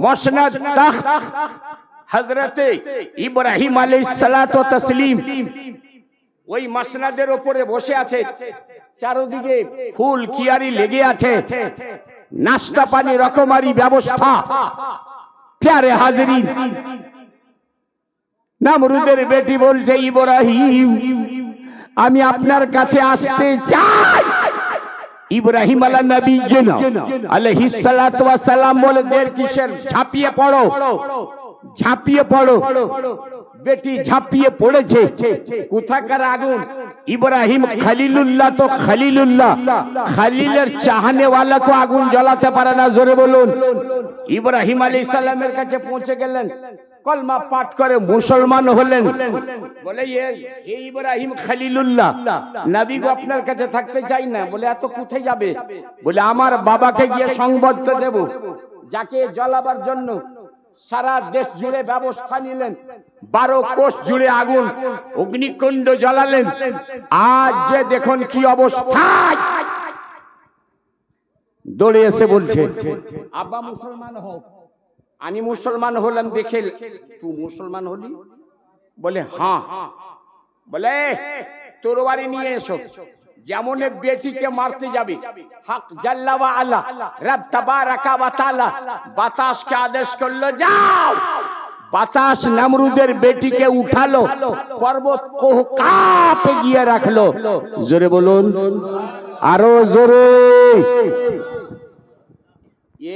মসনদ তখত হযরতে ইব্রাহিম আলাইহিস সালাতু ওয়া তাসলিম ওই মসনদের উপরে বসে আছে, চারদিকে ফুল কিয়ারি লেগে আছে, নাস্তা পানি রকমারি ব্যবস্থা। প্যারে হাজরিন, নামরুদের বেটি বলছে, ইব্রাহিম আমি আপনার কাছে আসতে চাই। ইব্রাহিম আলাইহিস সালাতু ওয়াস সালাম বলে, দের কিসের, ঝাঁপিয়ে পড়ো, ঝাঁপিয়ে পড়ো। বেটি ঝাঁপিয়ে পড়েছে। কোথাকার আগুন? ইব্রাহিম খলিলুল্লাহ তো খলিলুল্লাহ, খলিলের চাহনে ওয়ালা তো আগুন জ্বালাতে পারে না। জোরে বলুন। ইব্রাহিম আলাইহিস সালামের কাছে পৌঁছে গেলেন, কলমা পাঠ করে মুসলমান হলেন। বলে এই ইব্রাহিম খলিলুল্লাহ, নবী গো আপনার কাছে থাকতে চাই না। বলে এত কোথায় যাবে? বলে আমার বাবাকে গিয়ে সংবাদ দেব, যাকে জ্বালাবার জন্য সারা দেশ জুড়ে ব্যবস্থা নিলেন, 12 কোষ জুড়ে আগুন অগ্নিকুণ্ড জ্বালালেন। আজ যে দেখুন কি অবস্থা, দৌড়ে এসে বলছে আব্বা মুসলমান হও। আমি মুসলমান হলাম দেখে, তুই মুসলমান হলি? বলে হ্যাঁ। বলে তরবারি নিয়ে এসো, যেমন বেটিকে মারতে যাবে, হক জাল্লা ওয়া আলা রব তাবারাকা ওয়া তাআলা বাতাসকে আদেশ করলো যাও। বাতাস নমরুদের বেটিকে উঠালো, পর্বত কাঁপে গিয়ে রাখলো। জোরে বলুন, আরো জোরে।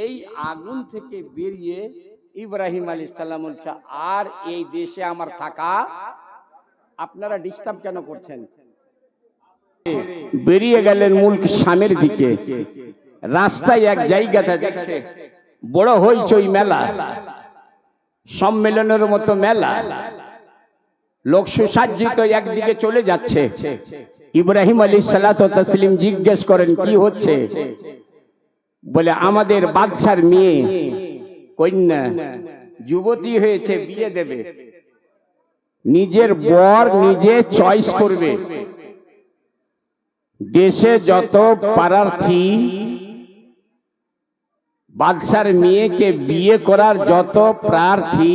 এই আগুন থেকে বেরিয়ে ইব্রাহিম আলাইহিস সালাম বলছে, আর এই দেশে আমার থাকা, আপনারা ডিস্টার্ব কেন করছেন? বেরিয়ে গেলেন মুলক শামের দিকে। রাস্তায় এক জায়গাতে দেখছে বড় হইচই মেলা, সম্মেলনের মতো মেলা, লোক সুসজ্জিত একদিকে চলে যাচ্ছে। ইব্রাহিম আলাইহিস সালাতু ওয়াস তাসলিম জিজ্ঞেস করেন কি হচ্ছে? বলে আমাদের বাদশার মেয়ে কন্যা যুবতী হয়েছে, বিয়ে দেবে, নিজের বর নিজে চয়েস করবে। দেশে যত প্রার্থী বাদশার মেয়েকে বিয়ে করার যত প্রার্থী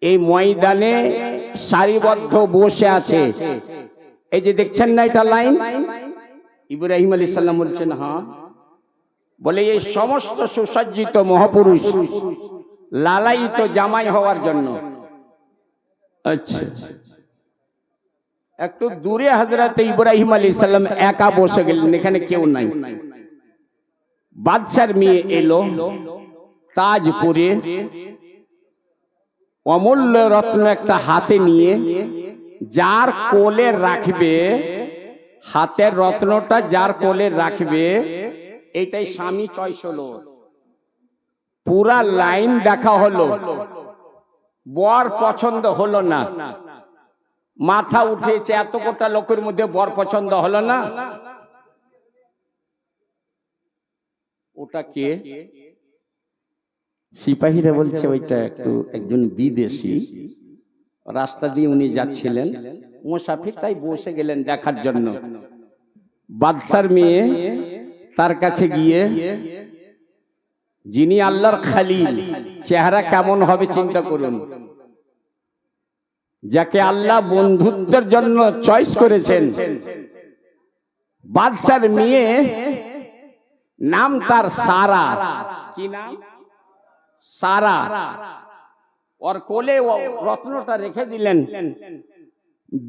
এই ময়দানে সারিবদ্ধ বসে আছে। এই যে দেখছেন না এটা লাইন, ইব্রাহিম আলাইহিস সালাম বলছেন হ্যাঁ। বলে এই সমস্ত সুসজ্জিত মহাপুরুষ লালায়িত জামাই হওয়ার জন্য। আচ্ছা, একটু দূরে হযরত ইব্রাহিম আলাইহিস সালাম একা বসে গেলেন, এখানে কেউ নাই। বাদশার মেয়ে এলো তাজ পরে, অমূল্য রত্ন একটা হাতে নিয়ে, যার কোলে রাখবে, হাতের রত্নটা যার কোলে রাখবে, এইটাই স্বামী চয়েস হলো। পুরা লাইন দেখা হলো, বর পছন্দ হলো না, মাথা উঠেছে, এত কোটা লোকের মধ্যে বর পছন্দ হলো না। ওটা কে? সিপাহীরা বলছে ওইটা একজন বিদেশি, রাস্তা দিয়ে উনি যাচ্ছিলেন মুসাফির, তাই বসে গেলেন দেখার জন্য। বাদশার মেয়ে তার কাছে গিয়ে, যিনি আল্লাহর খালিল, চেহারা কেমন হবে চিন্তা করুন, যাকে আল্লাহ বন্ধুত্বের জন্য চয়েস করেছেন, বাদশার মেয়ে, নাম তার সারা। কি নাম? সারা। ওর কোলে রত্নটা রেখে দিলেন,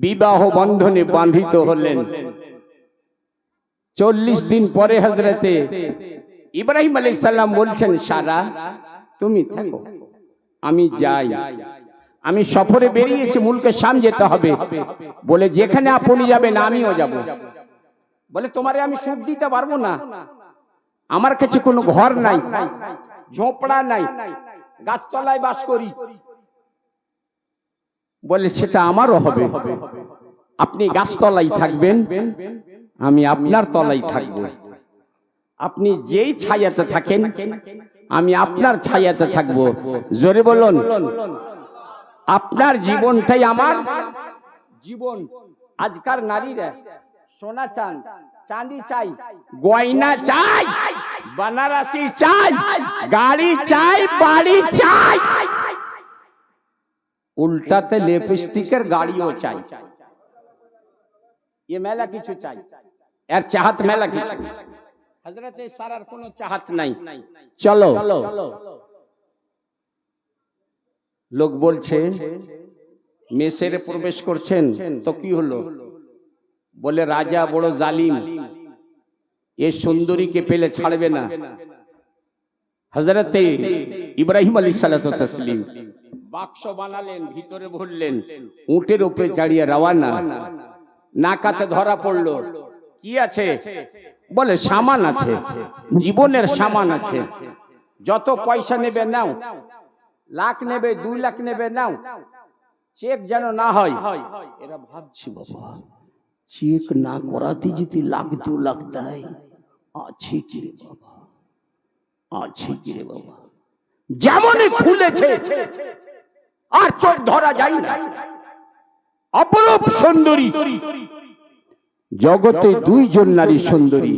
বিবাহ বন্ধনে বাঁধিত হলেন। 40 দিন পরে হযরতে ইব্রাহিম আলাইহিস সালাম বলছেন সারা তুমি থাকো, আমি যাই, আমি সফরে বেরিয়েছি, মুলকে শাম যেতে হবে। বলে যেখানে আপনি যাবেন আমিও যাব। বলে তোমারে আমি সুখ দিতে পারবো না, আমার কাছে কোনো ঘর নাই, ঝোপড়া নাই, গাছতলায় বাস করি। বলে সেটা আমারও হবে, আপনি গাছতলায় থাকবেন, আমি আপনার তলায় থাকবো। আপনি যেই ছায়াতে থাকেন আমি আপনার ছায়াতে থাকবো। জোরে বলুন, আপনার জীবনটাই আমার জীবন। আজকার নারীরা সোনা চান, চাঁদি চাই, গয়না চাই, বানারসি চাই, গাড়ি চাই, বাড়ি চাই, উল্টাতে লিপস্টিকের গাড়িও চাই। ये মেলা কিছু চাই, এর চাহত মেলা কিছু। হযরতে সারার কোনো চাহত নাই। চলো, লোক বলছে মেসেরে প্রবেশ করছেন, তো কি হলো? বলে রাজা বড় জালিম, এই সুন্দরীকে পেলে ছাড়বে না। হযরতে ইব্রাহিম আলাইহিস সালাতু ওয়াস তাসলিম বাক্স বানালেন, ভিতরে ভরলেন, উটের উপরে চাড়িয়ে রওনা। নাকাতে ধরা পড়লো, কি আছে? বলে সামান আছে, জীবনের সামান আছে, যত পয়সা নেবে নাও, লাখ নেবে, 2 লাখ নেবে নাও, চেক যেন না হয়। এরা ভাবছি বাবা, চেক না করাতে যদি লাখ 2 লাখ দেয়, আছে কি রে বাবা, আছে কি রে বাবা। যেমনই খুলেছে আর চোখ ধরা যায় না, অপরূপ সুন্দরী। জগতে দুইজন নারী সুন্দরী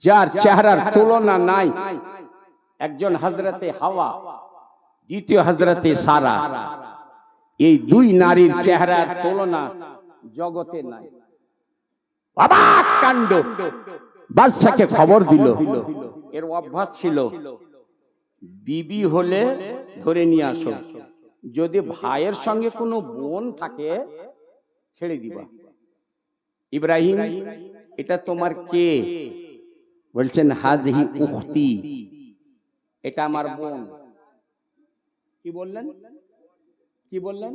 যার চেহারার তুলনা নাই, একজন হযরতে হাওয়া, দ্বিতীয় হযরতে সারা। এই দুই নারীর চেহারার তুলনা জগতে নাই। অবাক কাণ্ড! বাদশাকে খবর দিল। এর অভ্যাস ছিল বিবি হলে ধরে নিয়ে আসো, যদি ভাইয়ের সঙ্গে কোনো বোন থাকে ছেড়ে দিবা। ইব্রাহিম, এটা তোমার কে? বলছেন হাজহি উখতি, এটা আমার বোন। কি বললেন? কি বললেন?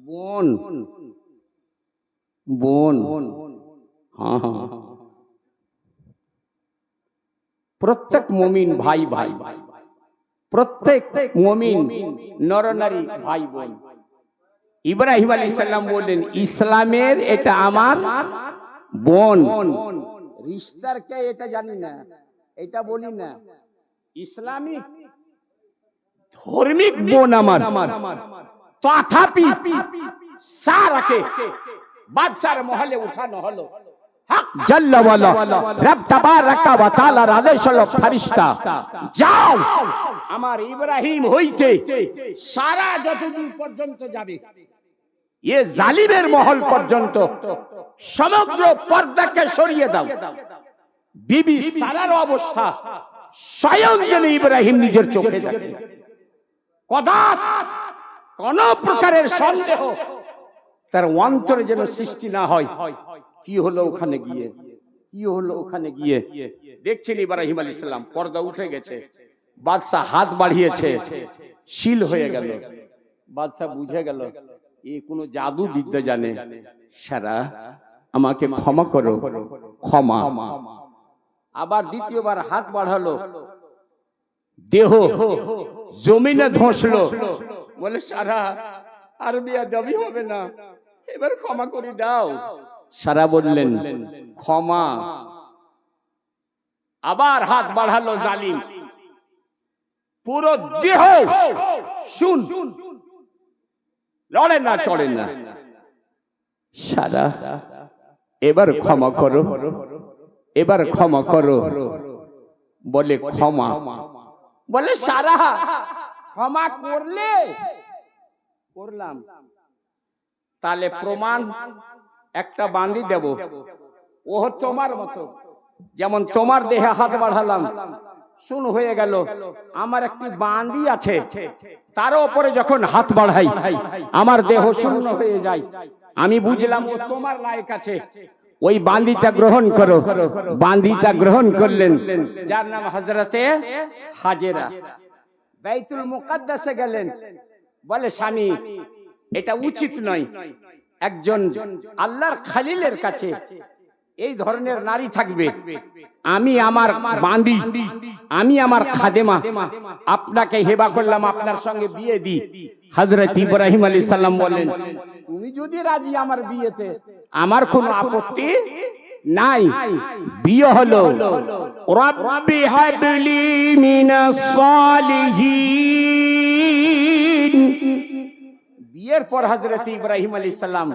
বোন, বোন। হ্যাঁ হ্যাঁ, প্রত্যেক মুমিন ভাই ভাই, প্রত্যেক মুমিন নরনারী ভাই বোন। ইব্রাহিম আলাইহিস সালাম বললেন ইসলামের এটা আমার বোন। রিশতার কে এটা জানি না, এটা বলি না, ইসলামিক ধর্মিক বোন আমার। তথাপি সারাকে বাদশার মহলে উঠানো হলো। হক জাল্লা ওয়ালা রব তাবারাকা ওয়া তাআলার আদেশ হলো ফেরেশতা, যাও আমার ইব্রাহিম হইতে সারা যতদূর পর্যন্ত যাবে, এ জালিমের মহল পর্যন্ত সমগ্র পর্দাকে সরিয়ে দাও। বিবি সারার অবস্থা স্বয়ং যেন ইব্রাহিম নিজের চোখে দেখে। কোন প্রকারের সন্দেহ তার অন্তরে যেন সৃষ্টি না হয়। কি হলো ওখানে গিয়ে? কি হলো ওখানে গিয়ে? দেখছেন ইব্রাহিম আলাইহিস সালাম, পর্দা উঠে গেছে, বাদশা হাত বাড়িয়েছে, শিল হয়ে গেল। বাদশা বুঝে গেল এ কোন জাদু বিদ্যা জানে। সারা, আমাকে ক্ষমা করো, ক্ষমা। আবার দ্বিতীয়বার হাত বাড়ালো, দেহ জমিনে ধসলো। বলে সারা, আর বিয়া দাবি হবে না, এবার ক্ষমা করে দাও। সারা বললেন ক্ষমা। আবার হাত বাড়ালো জালিম, পুরো দেহ শুন, লড়ে না, চড়ে না। সারা, এবার ক্ষমা করো, এবার ক্ষমা করো। বলে ক্ষমা। বলে সারা, ক্ষমা করলে? করলাম। তাহলে প্রমাণ একটা বাঁধি দেব, ও তোমার মতো, যেমন তোমার দেহে হাত বাড়ালাম, শুন হয়ে গেল, আমার একটি বাঁধি আছে, তার উপরে যখন হাত বাড়াই আমার দেহ শূন্য হয়ে যায়। আমি বুঝলাম ও তোমার লায়ক আছে, ওই বাঁধিটা গ্রহণ করো। বাঁধিটা গ্রহণ করলেন, যার নাম হযরতে হাজেরা। বাইতুল মুকাদ্দাসে গেলেন, বলে স্বামী এটা উচিত নয়, একজন আল্লাহর খলিলের কাছে এই ধরনের নারী থাকবে। আমি আমার বাঁধি, আমি আমার খাদেমা আপনাকে হেবা করলাম, আপনার সঙ্গে বিয়ে দিই। হযরত ইব্রাহিম আলাইহিস সালাম বলেন তুমি যদি রাজি আমার বিয়েতে, আমার কোনো আপত্তি নাই। বিয়ে হলো। রব্বি হাবলি মিনাস সালিহিন। বিয়ের পর হযরত ইব্রাহিম আলাইহিস সালাম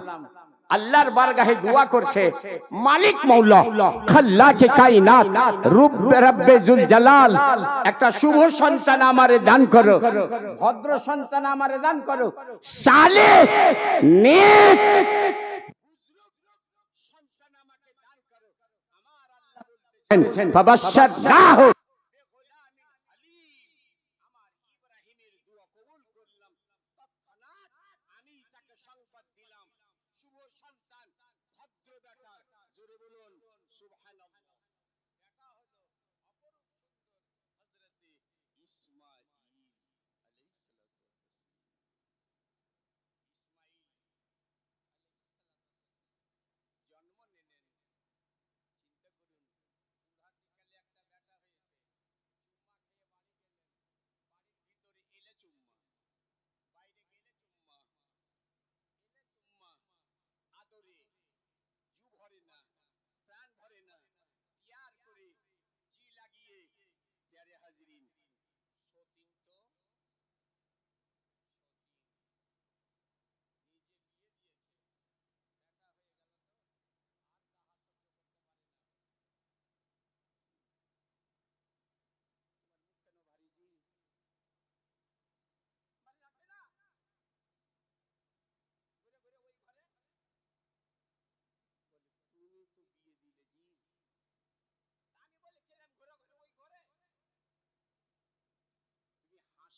আল্লাহর বারগাহে দোয়া করছে, মালিক মওলা খাল্লাকে কায়নাত রব্বে জুল জালাল, একটা শুভ সন্তান আমারে দান করো, ভদ্র সন্তান আমারে দান করো, সালেহ নেক সন্তান আমাকে দান করো। আমার আল্লাহ বলতেছেন ফাবাশশারনাহু।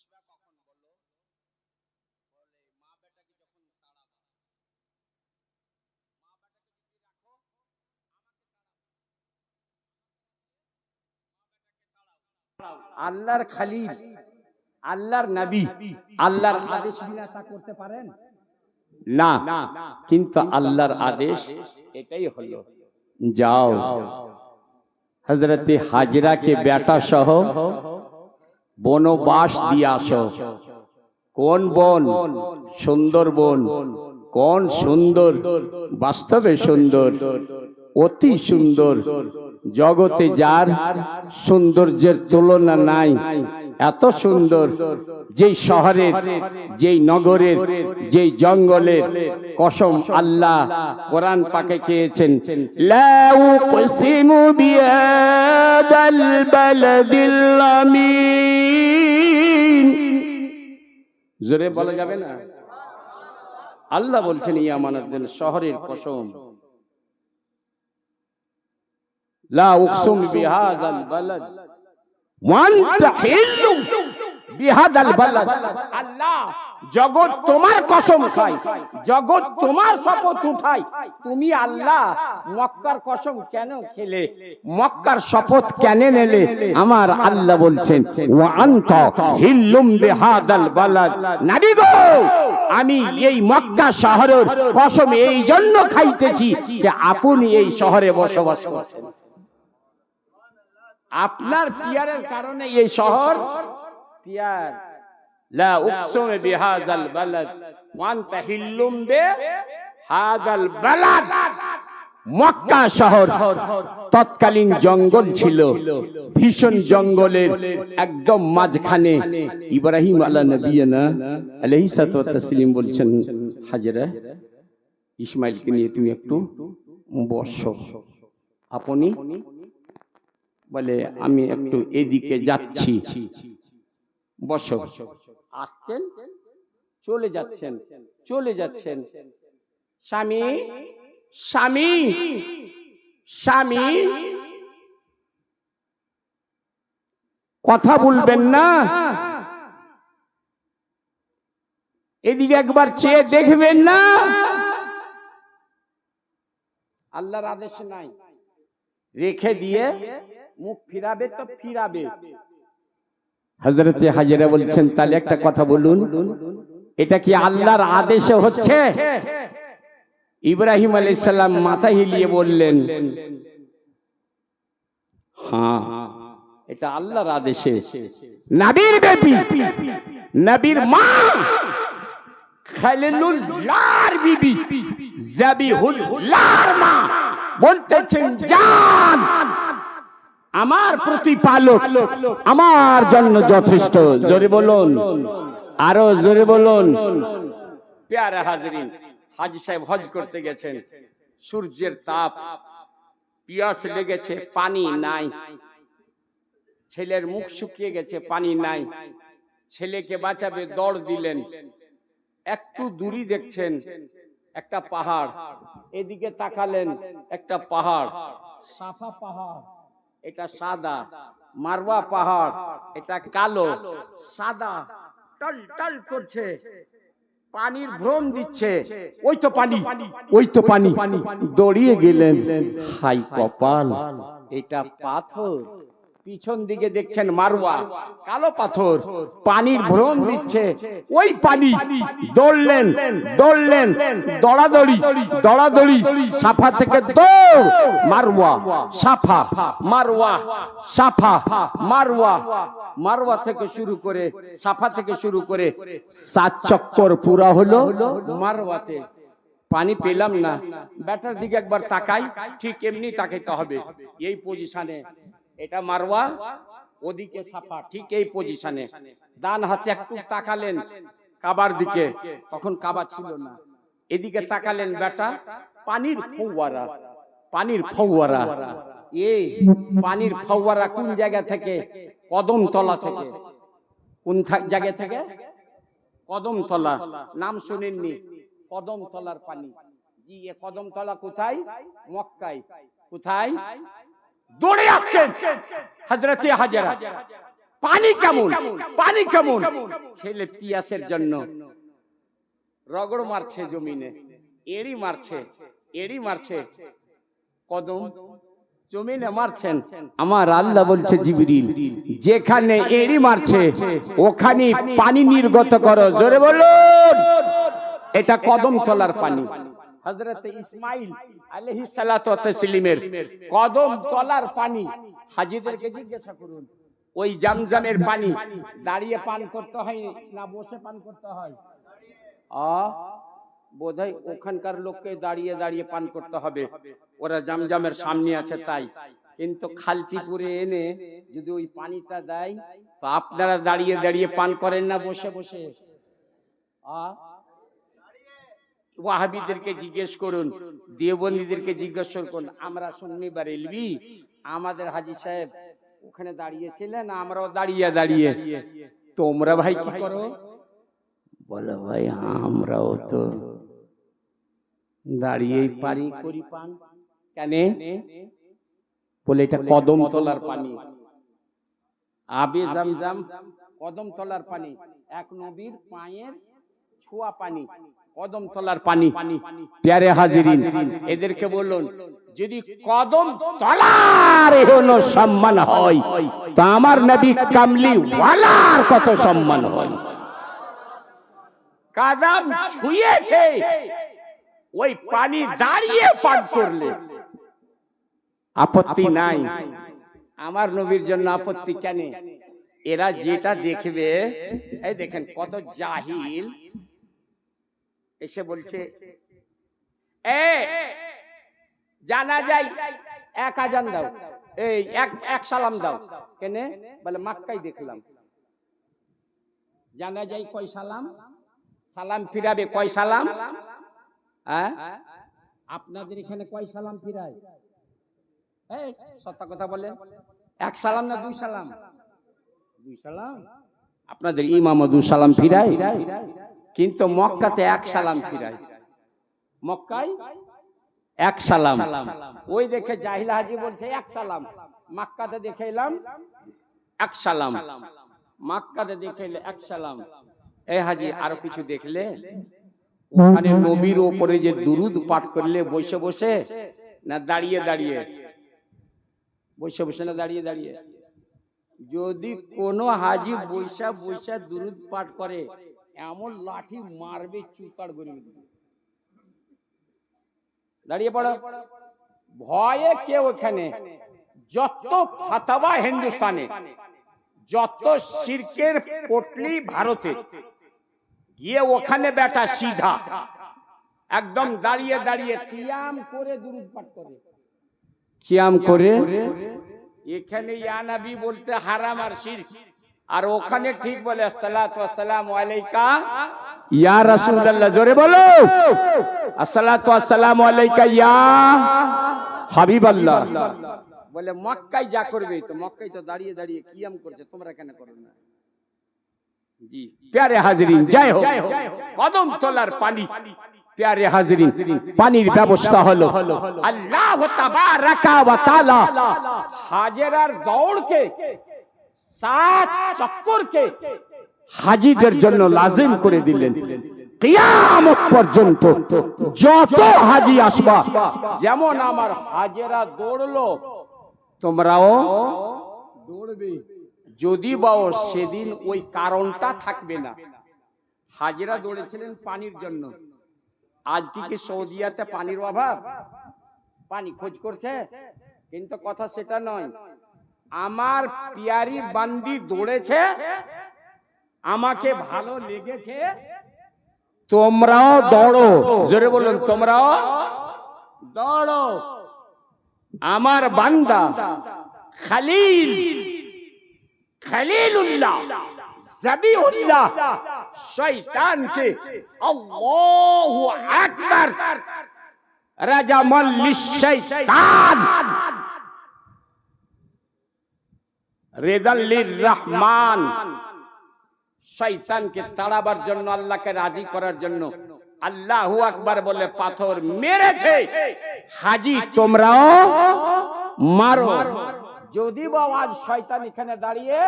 আসবে কখন বলো? বলে মা বেটাকে যখন তাড়াবা, মা বেটাকে যদি রাখো আমাকে তাড়াও। আল্লাহর খলিল, আল্লাহর নবী, আল্লাহর আদেশ বিনা তা করতে পারেন না, কিন্তু আল্লাহর আদেশ এটাই হলো, যাও হযরতে হাজরাকে বেটা সহ বনবাস দিয়ে আসো। কোন বন? সুন্দর বন। কোন সুন্দর? বাস্তবে সুন্দর, অতি সুন্দর, জগতে যার সৌন্দর্যের তুলনা নাই। এত সুন্দর, যেই শহরের, যেই নগরের, যেই জঙ্গলের কসম আল্লাহ কোরআন পাকে খেয়েছেন, লা উকসিমু বিহাদাল বালাদিল আমিন। জোরে বলা যাবে না? আল্লাহ বলছেন ইয়ামানুদ্দিন শহরের কসম, লা উকসিম বিহাদাল বালাদ ওয়া আনতা হিল্লু বিহাদাল বালাদ। আল্লাহ জগৎ তোমার কসম খায়, জগৎ তোমার শপথ উঠায়, তুমি আল্লাহ মক্কার কসম কেন খেলে, মক্কার শপথ কেন নিলে? আমার আল্লাহ বলছেন ওয়া আনতা হিল্লুম বিহাদাল বালাদ, নবী গো আমি এই মক্কা শহরের কসম এই জন্য খাইতেছি যে আপনি এই শহরে বসবাস করছেন, আপনার পিয়ারের কারণে এই শহর পিয়ার। লা উকসিমু বিহাযাল বালাদ ওয়া আনতা হিল্লুম বিহাযাল বালাদ। মক্কা শহর তৎকালীন জঙ্গল ছিল, ভীষণ জঙ্গলের একদম মাঝখানে ইব্রাহিম আলা নবিয়িনা আলাইহিস সালাতু ওয়াত তাসলিম বলছেন, হাজেরা ইসমাইলকে নিয়ে তুমি একটু বসো। আপনি বলে আমি একটু এদিকে যাচ্ছি, বসো। আসছেন, চলে যাচ্ছেন, চলে যাচ্ছেন। স্বামী, স্বামী, স্বামী, কথা বলবেন না, এদিকে একবার চেয়ে দেখবেন না। আল্লাহর আদেশ নাই, রেখে দিয়ে মুখ ফিরাবে তো ফিরাবে। হযরতে হাজেরা বলছেন তাহলে একটা কথা বলুন, এটা কি আল্লাহর আদেশে হচ্ছে? ইব্রাহিম আলাইহিস সালাম মাথা হিলিয়ে বললেন হ্যাঁ এটা আল্লাহর আদেশে। নবীর বেবি, নবীর মা, খলিলুল্লাহর বিবি, যাবিহুল্লাহর মা বলতেছেন জান আমার প্রতিপালক আমার জন্য যথেষ্ট। জোরে বলুন, আরো জোরে বলুন। প্যারা হাজরিন, হাজী সাহেব হজ করতে গেছেন, সূর্যের তাপ, পিয়াস লেগেছে, পানি নাই, ছেলের মুখ শুকিয়ে গেছে, পানি নাই, ছেলেকে বাঁচাবে দৌড় দিলেন। একটু দূরে দেখছেন একটা পাহাড়, এদিকে তাকালেন একটা পাহাড়, সাফা পাহাড়, এটা সাদা, মারওয়া পাহাড়, এটা কালো, সাদা টল টল করছে, পানির ভ্রম দিচ্ছে, ওই তো পানি, ওই তো পানি। দৌড়িয়ে গেলেন, হাই কপাল, এটা পাথর। পিছন দিকে দেখছেন মারওয়া, কালো পাথর, পানির ভ্রম দিচ্ছে, ওই পানি। দৌড়লেন, দৌড়লেন, দৌড়াদৌড়ি, দৌড়াদৌড়ি, সাফা থেকে দৌড়, মারওয়া, সাফা, মারওয়া, সাফা, মারওয়া, মারওয়া থেকে শুরু করে, সাফা থেকে শুরু করে 7 চক্কর পুরা হলো মারওয়াতে। পানি পেলাম না, ব্যাটার দিকে একবার তাকাই, ঠিক এমনি তাকাইতে হবে, এই পজিশনে। এটা মারওয়া, ওদিকে সাফা, ঠিক এই পজিশনে। ডান হাতে একটু তাকালেন কাবার দিকে, তখন কাবা ছিল না, এদিকে তাকালেন বেটা, পানির ফৌয়ারা, পানির ফৌয়ারা। এই পানির ফৌয়ারা কোন জায়গা থেকে? কদমতলা থেকে। কোন জায়গা থেকে? কদমতলা। নাম শুনেননি? কদমতলার পানি। জি, এ কদমতলা কোথায়? মক্কায়। কোথায়? দৌড়ে আসছেন হযরতে হাজেরা, পানি কেমন, পানি কেমন। ছেলে পিয়াসের জন্য রগড় মারছে জমিনে, এড়ি মারছে, এড়ি মারছে, কদম জমিনে মারছেন। আমার আল্লাহ বলছে জিবরিল, যেখানে এড়ি মারছে ওখানে পানি নির্গত করো। জোরে বলুন, এটা কদম তলার পানি। হযরত ইসমাইল আলাইহিস সালাতু ওয়াস তাসলিমের কদম তলার পানি। হাজীদেরকে জিজ্ঞাসা করুন, ওই জামজামের পানি দাঁড়িয়ে পান করতে হয় না বসে পান করতে হয়? বোধহয় ওখানকার লোককে দাঁড়িয়ে দাঁড়িয়ে পান করতে হবে, ওরা জামজামের সামনে আছে তাই। কিন্তু খালতিপুরে এনে যদি ওই পানিটা দেয় তো আপনারা দাঁড়িয়ে দাঁড়িয়ে পান করেন না বসে বসে? ওয়াহাবিদেরকে জিজ্ঞেস করুন, দেওবন্দীদেরকে জিজ্ঞেস করুন। আমরা সুন্নি বারেলভি, আমাদের হাজী সাহেব ওখানে দাঁড়িয়েছিলেন, আমরাও দাঁড়িয়ে দাঁড়িয়ে। তোমরা ভাই কি করো? বলো ভাই আমরাও তো দাঁড়িয়েই পারি করি পান। কেন? বলে এটা কদম তলার পানি। আবে জামজাম কদম তলার পানি, এক নবীর পায়ের ছোঁয়া পানি, কদম তলার পানি। প্যারে হাজিরিন, এদেরকে বলুন, যদি কদম তলার এখনো সম্মান হয় তা আমার নবী কামলি ওয়ালার কত সম্মান হয়। কদম ছুঁয়েছে, ওই পানি দাঁড়িয়ে পান করলে আপত্তি নাই। আমার নবীর জন্য আপত্তি কেন? এরা যেটা দেখবে, এই দেখেন কত জাহিল এসে বলছে, জানা যায় এক আজান দাও, এই এক সালাম দাও। কেন? বলে মক্কায় দেখলাম। জানা যায় কয় সালাম? সালাম ফিরাবে কয় সালাম? আপনাদের এখানে কয় সালাম ফিরায়? সত্য কথা বলেন, এক সালাম না দুই সালাম? দুই সালাম। আপনাদের ইমামও দুই সালাম ফিরায়, কিন্তু মক্কাতে এক সালাম ফিরায়। মক্কায় এক সালাম। ওই দেখে জাহিল হাজি বলছে এক সালাম, মক্কাতে দেখে এলাম এক সালাম, মক্কাতে দেখে এলে এক সালাম। এই হাজি আরো কিছু দেখলে? ওখানে নবীর উপরে যে দুরুদ পাঠ করলে বসে বসে না দাঁড়িয়ে দাঁড়িয়ে? বসে বসে না দাঁড়িয়ে দাঁড়িয়ে? যদি কোনো হাজি বৈশা বৈশা দুরুদ পাঠ করে এমন লাঠি মারবে চুপাড় করে দেবে। দাঁড়িয়ে পড়ো। ভয়ে কেউ এখানে যত ফাতাওয়া হিন্দুস্তানে, যত শিরকের পটলি ভারতে, গিয়ে ওখানে বেটা সিধা একদম দাঁড়িয়ে দাঁড়িয়ে কিয়াম করে দুরুদ পাঠ করে। কিয়াম করে। এখানে ইয়া নবী বলতে হারাম আর শিরক, আর ওখানে ঠিক বলে আসসালাতু ওয়াসসালামু আলাইকা ইয়া রাসূলুল্লাহ। জোরে বলো, আসসালাতু ওয়াসসালামু আলাইকা ইয়া হাবিবাল্লাহ। বলে মক্কায় যা করবে, তো মক্কায় তো দাঁড়িয়ে দাঁড়িয়ে কিয়াম করছে, তোমরা কেন করো না? জি প্যারে হাজিরিন, জয় হোক। কদম তলার পানি। প্যারে হাজিরিন, পানির ব্যবস্থা হলো আল্লাহ তাবারাকা ওয়া তাআলা হাজেরার দৌড়কে, 7 চক্করকে হাজীদের জন্য লাজিম করে দিলেন। কিয়ামত পর্যন্ত যত হাজী আসবা, যেমন আমার হাজেরা দৌড়লো তোমরাও দৌড়বে। যদি বাও সেদিন ওই কারণটা থাকবে না। হাজেরা দৌড়েছিলেন পানির জন্য। আজ কি সৌদিয়াতে পানির অভাব? পানি খোঁজ করছে, কিন্তু কথা সেটা নয়। আমার পিয়ারি বান্দি দৌড়েছে, আমাকে ভালো লেগেছে, তোমরাও দৌড়ো। জোরে বলুন, তোমরাও দৌড়ো। আমার বান্দা খলিল, খলিলুল্লাহ, জবিউল্লাহ শয়তানকে আল্লাহু আকবার রাজামাল লিশাইতান রিদাল্লির রহমান, শয়তানকে তাড়াবার জন্য, আল্লাহকে রাজি করার জন্য আল্লাহু আকবার বলে পাথর মেরেছে। হাজী তোমরাও মারো। যদি বা আজ শয়তান এখানে দাঁড়িয়ে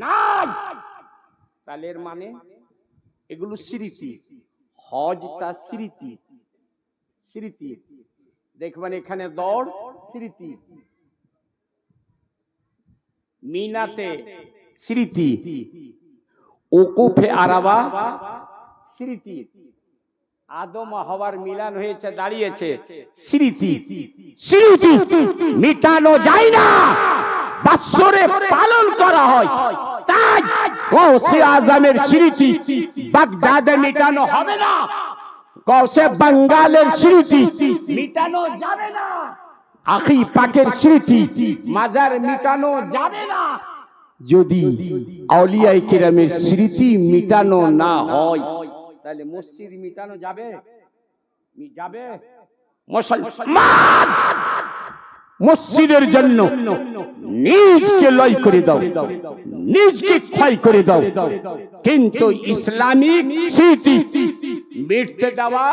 নাই। তাহলে এর মানে এগুলো স্মৃতি, হজটা স্মৃতি, স্মৃতি। দেখবেন এখানে দৌড় স্মৃতি, মিনাতে স্মৃতি, ওকুফে আরাবা স্মৃতি, আদম হওয়ার মিলান হয়েছে, দাঁড়িয়েছে স্মৃতি। স্মৃতি মিটানো যায় না, বৎসরে পালন করা হয়। তাই গৌসে আজমের স্মৃতি বাগদাদে মিটানো হবে না, গৌসে বাঙ্গালের স্মৃতি মিটানো যাবে না, আখি পাকের স্মৃতি মাজার মিটানো যাবে না, যদি আউলিয়ায়ে কেরামের স্মৃতি মিটানো না হয়। তাহলে মসজিদ মিটানো যাবে? যাবে? মুসলমান মসজিদের জন্য নিজকে লয় করে দাও, নিজকে ক্ষয় করে দাও, কিন্তু ইসলামিক স্মৃতি মিটতে দেওয়া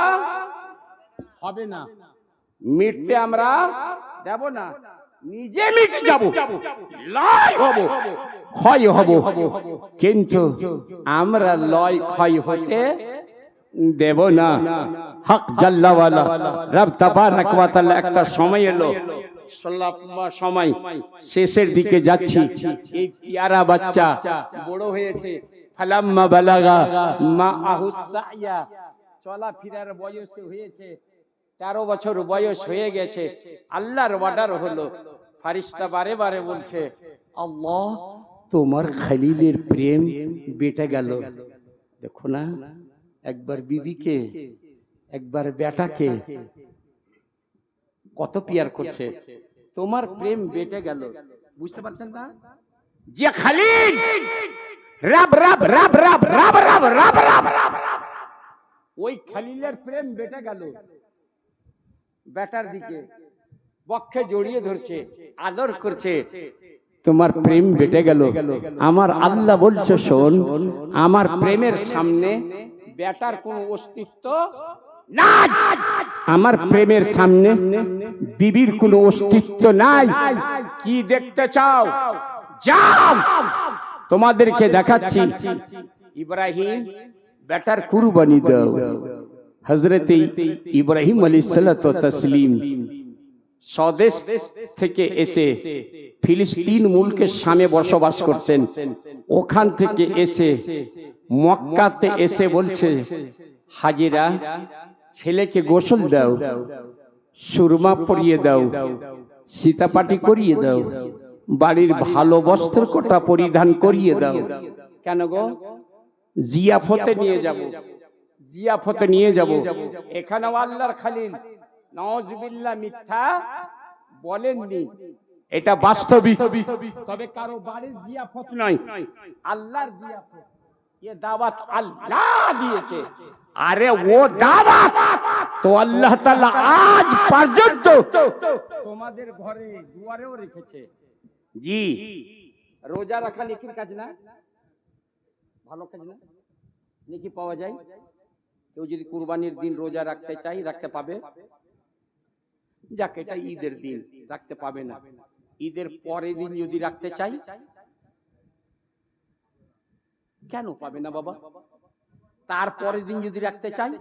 হবে না, মিটতে আমরা দেব না, নিজে মিটে যাব, লয় হব, ক্ষয় হব, কিন্তু আমরা লয় ক্ষয় হতে দেব না। হক জাল্লা ওয়ালা রব তাবারাক ওয়া তাআলা একটা সময় এলো, সময় শেষের দিকে যাচ্ছি, এই পিয়ারা বাচ্চা বড় হয়েছে, ফালাম্মা বালাগা মাআহু সাইয়া, চলা ফিরার বয়স হয়েছে, 13 বছর বয়স হয়ে গেছে, আল্লাহর অর্ডার হলো, ফেরেশতা বারে বারে বলছে, আল্লাহ তোমার খলিলের প্রেম বেটে গেল। দেখো না, একবার বিবিকে, একবার বেটাকে কত পিয়ার করছে, তোমার প্রেম বেটে গেল। বুঝতে পারছেন না? যে খলিল রব রব রব রব রব রব রব রব, ওই খলিলের প্রেম বেটে গেল, বেটার দিকে বক্ষে জড়িয়ে ধরছে, আদর করছে, তোমার প্রেম বেটে গেল। আমার আল্লাহ বলছে, শোন, আমার প্রেমের সামনে বেটার কোনো অস্তিত্ব নাই, আমার প্রেমের সামনে বিবির কোনো অস্তিত্ব নাই। কি দেখতে চাও? যাও, তোমাদেরকে দেখাচ্ছি। ইব্রাহিম বেটার কুরবানি দাও। হযরত ইব্রাহিম আলাইহিসসালাতু ওয়া তাসলিম স্বদেশ থেকে এসে ফিলিস্তিন মুলকের শামে বসবাস করতেন, ওখান থেকে এসে মক্কাতে এসে বলছে, হাজিরা ছেলেকে গোসল দাও, সুরমা পরিয়ে দাও, সীতাপাটি করিয়ে দাও, বাড়ির ভালো বস্ত্র কোটা পরিধান করিয়ে দাও। কেন গো? জিয়াফতে নিয়ে যাব, জিয়াফতে নিয়ে যাব। এখানেও আল্লাহর খলিল নাউজুবিল্লাহ মিথ্যা বলেননি, এটা বাস্তবিক। তবে কারো বাড়ির জিয়াফত নয়, আল্লাহর জিয়াফত। এ দাওয়াত আল্লাহ দিয়েছে। আরে ও দাওয়াত তো আল্লাহ তাআলা আজ পর্যন্ত তোমাদের ঘরে দুয়ারেও রেখেছে। জি, রোজা রাখা নেকির কাজ না? ভালো কাজ না? নেকি পাওয়া যায়। কেউ যদি কুরবানির দিন রোজা রাখতে চাই, রাখতে পাবে। যাক, এটা ঈদের দিন রাখতে পাবে না, ঈদের পরের দিন যদি রাখতে চাই, কেন পাবে না বাবা? তারপরের দিন যদি রাখতে চাই,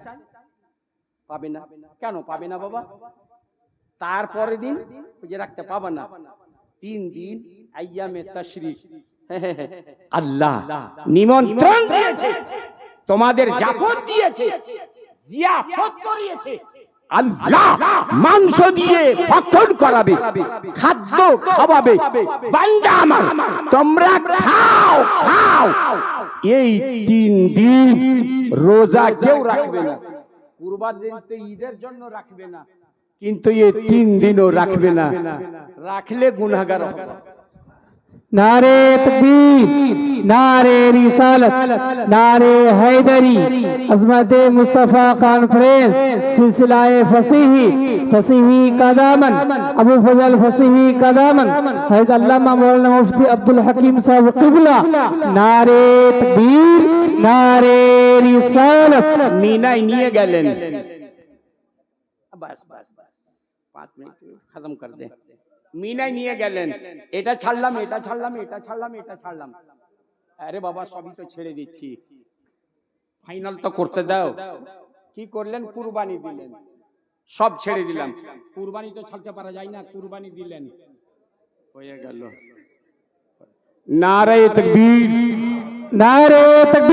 পাবে না। কেন পাবে না বাবা? তারপরের দিন যে রাখতে পাবে না। 3 দিন আইয়ামে তাশরিক আল্লাহ নিমন্ত্রণ দিয়েছে, তোমাদের জাফত দিয়েছে, জিয়াফত করিয়েছে। আল্লাহ মাংস দিয়ে ভক্ষণ করাবে, খাদ্য খাওয়াবে। বান্দা আমার, তোমরা খাও খাও। এই 3 দিন রোজা কেউ রাখবে না। কুরবানির দিন তো ঈদের জন্য রাখবে না, কিন্তু এই 3 দিনও রাখবে না, রাখলে গুনাহগার হবে। नारे तकबीर, नारे रिसालत, नारे हैदरी, अज़मत मुस्तफ़ा कॉन्फ्रेंस, सिलसिलाए फसीही, फसीही का दामन, अबू फजल फसीही का दामन, हैदर अल्लामा मौलाना मुफ्ती अब्दुल हकीम साहब क़िबला। नारे तकबीर, नारे रिसालत। মিনায় নিয়ে গেলেন। বাস বাস বাস, 5 মিনিট খতম কর দে। মিনায় নিয়ে গেলেন, এটা ছাড়লাম, এটা ছাড়লাম, এটা ছাড়লাম, এটা ছাড়লাম। আরে বাবা সবই তো ছেড়ে দিচ্ছি, ফাইনাল তো করতে দাও। কি করলেন? কুরবানি দিলেন। সব ছেড়ে দিলাম, কুরবানি তো ছাড়তে পারা যায় না, কুরবানি দিলেন, হয়ে গেল। নারে তাকবীর, नारे तकबीर।